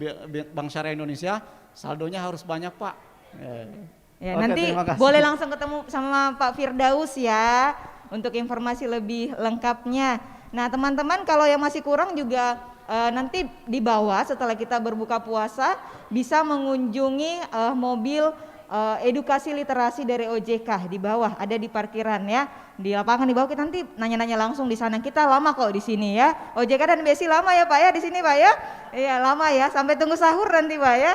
Bank Syariah Indonesia, saldonya harus banyak Pak. Ya, Oke, nanti terima kasih. boleh langsung ketemu sama Pak Firdaus ya untuk informasi lebih lengkapnya. Nah teman-teman kalau yang masih kurang juga nanti di bawah setelah kita berbuka puasa bisa mengunjungi mobil edukasi literasi dari OJK di bawah, ada di parkiran ya, di lapangan di bawah. Kita nanti nanya-nanya langsung di sana. Kita lama kok di sini ya. OJK dan BSI lama ya Pak ya di sini Pak ya. Iya lama ya, sampai tunggu sahur nanti Pak ya.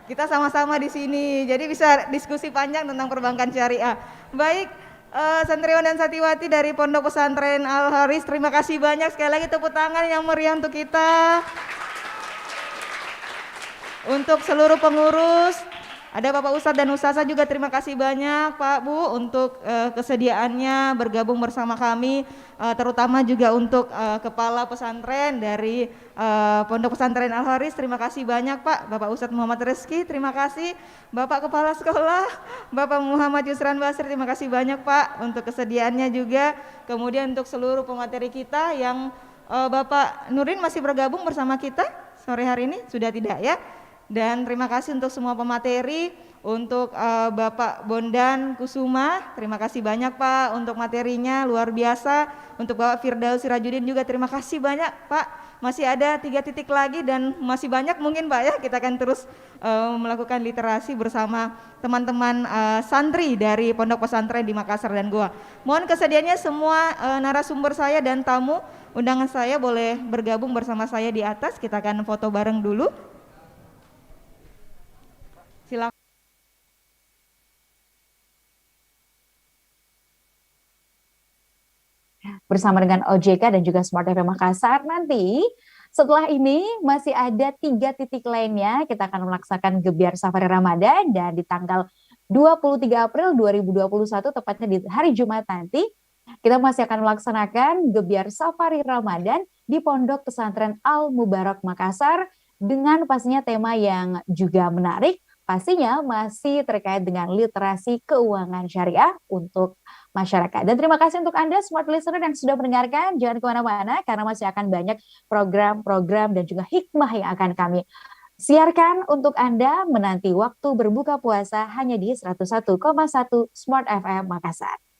Kita sama-sama di sini. Jadi bisa diskusi panjang tentang perbankan syariah. Baik, santriwan dan santriwati dari Pondok Pesantren Al Haris, terima kasih banyak. Sekali lagi tepuk tangan yang meriah untuk kita. Untuk seluruh pengurus, ada Bapak Ustadz dan Ustazah juga terima kasih banyak Pak Bu untuk kesediaannya bergabung bersama kami, terutama juga untuk Kepala Pesantren dari Pondok Pesantren Al Haris, terima kasih banyak Pak. Bapak Ustadz Muhammad Rezeki, terima kasih. Bapak Kepala Sekolah, Bapak Muhammad Yusran Basri, terima kasih banyak Pak untuk kesediaannya juga. Kemudian untuk seluruh pemateri kita yang Bapak Nurin masih bergabung bersama kita sore hari ini, sudah tidak ya? Dan terima kasih untuk semua pemateri, untuk Bapak Bondan Kusuma, terima kasih banyak Pak untuk materinya luar biasa. Untuk Bapak Firdaus Sirajudin juga terima kasih banyak Pak. Masih ada 3 titik lagi dan masih banyak mungkin Pak ya. Kita akan terus melakukan literasi bersama teman-teman santri dari Pondok Pesantren di Makassar dan Goa. Mohon kesediaannya semua narasumber saya dan tamu undangan saya boleh bergabung bersama saya di atas. Kita akan foto bareng dulu. Silakan. Assalamualaikum. bersama dengan OJK dan juga Smart FM Makassar. Nanti setelah ini masih ada 3 titik lainnya. Kita akan melaksanakan Gebiar Safari Ramadan dan di tanggal 23 April 2021 tepatnya di hari Jumat nanti kita masih akan melaksanakan Gebiar Safari Ramadan di Pondok Pesantren Al Mubarak Makassar dengan pastinya tema yang juga menarik, pastinya masih terkait dengan literasi keuangan syariah untuk masyarakat. Dan terima kasih untuk Anda smart listener yang sudah mendengarkan. Jangan kemana-mana karena masih akan banyak program-program dan juga hikmah yang akan kami siarkan untuk Anda menanti waktu berbuka puasa hanya di 101,1 Smart FM Makassar.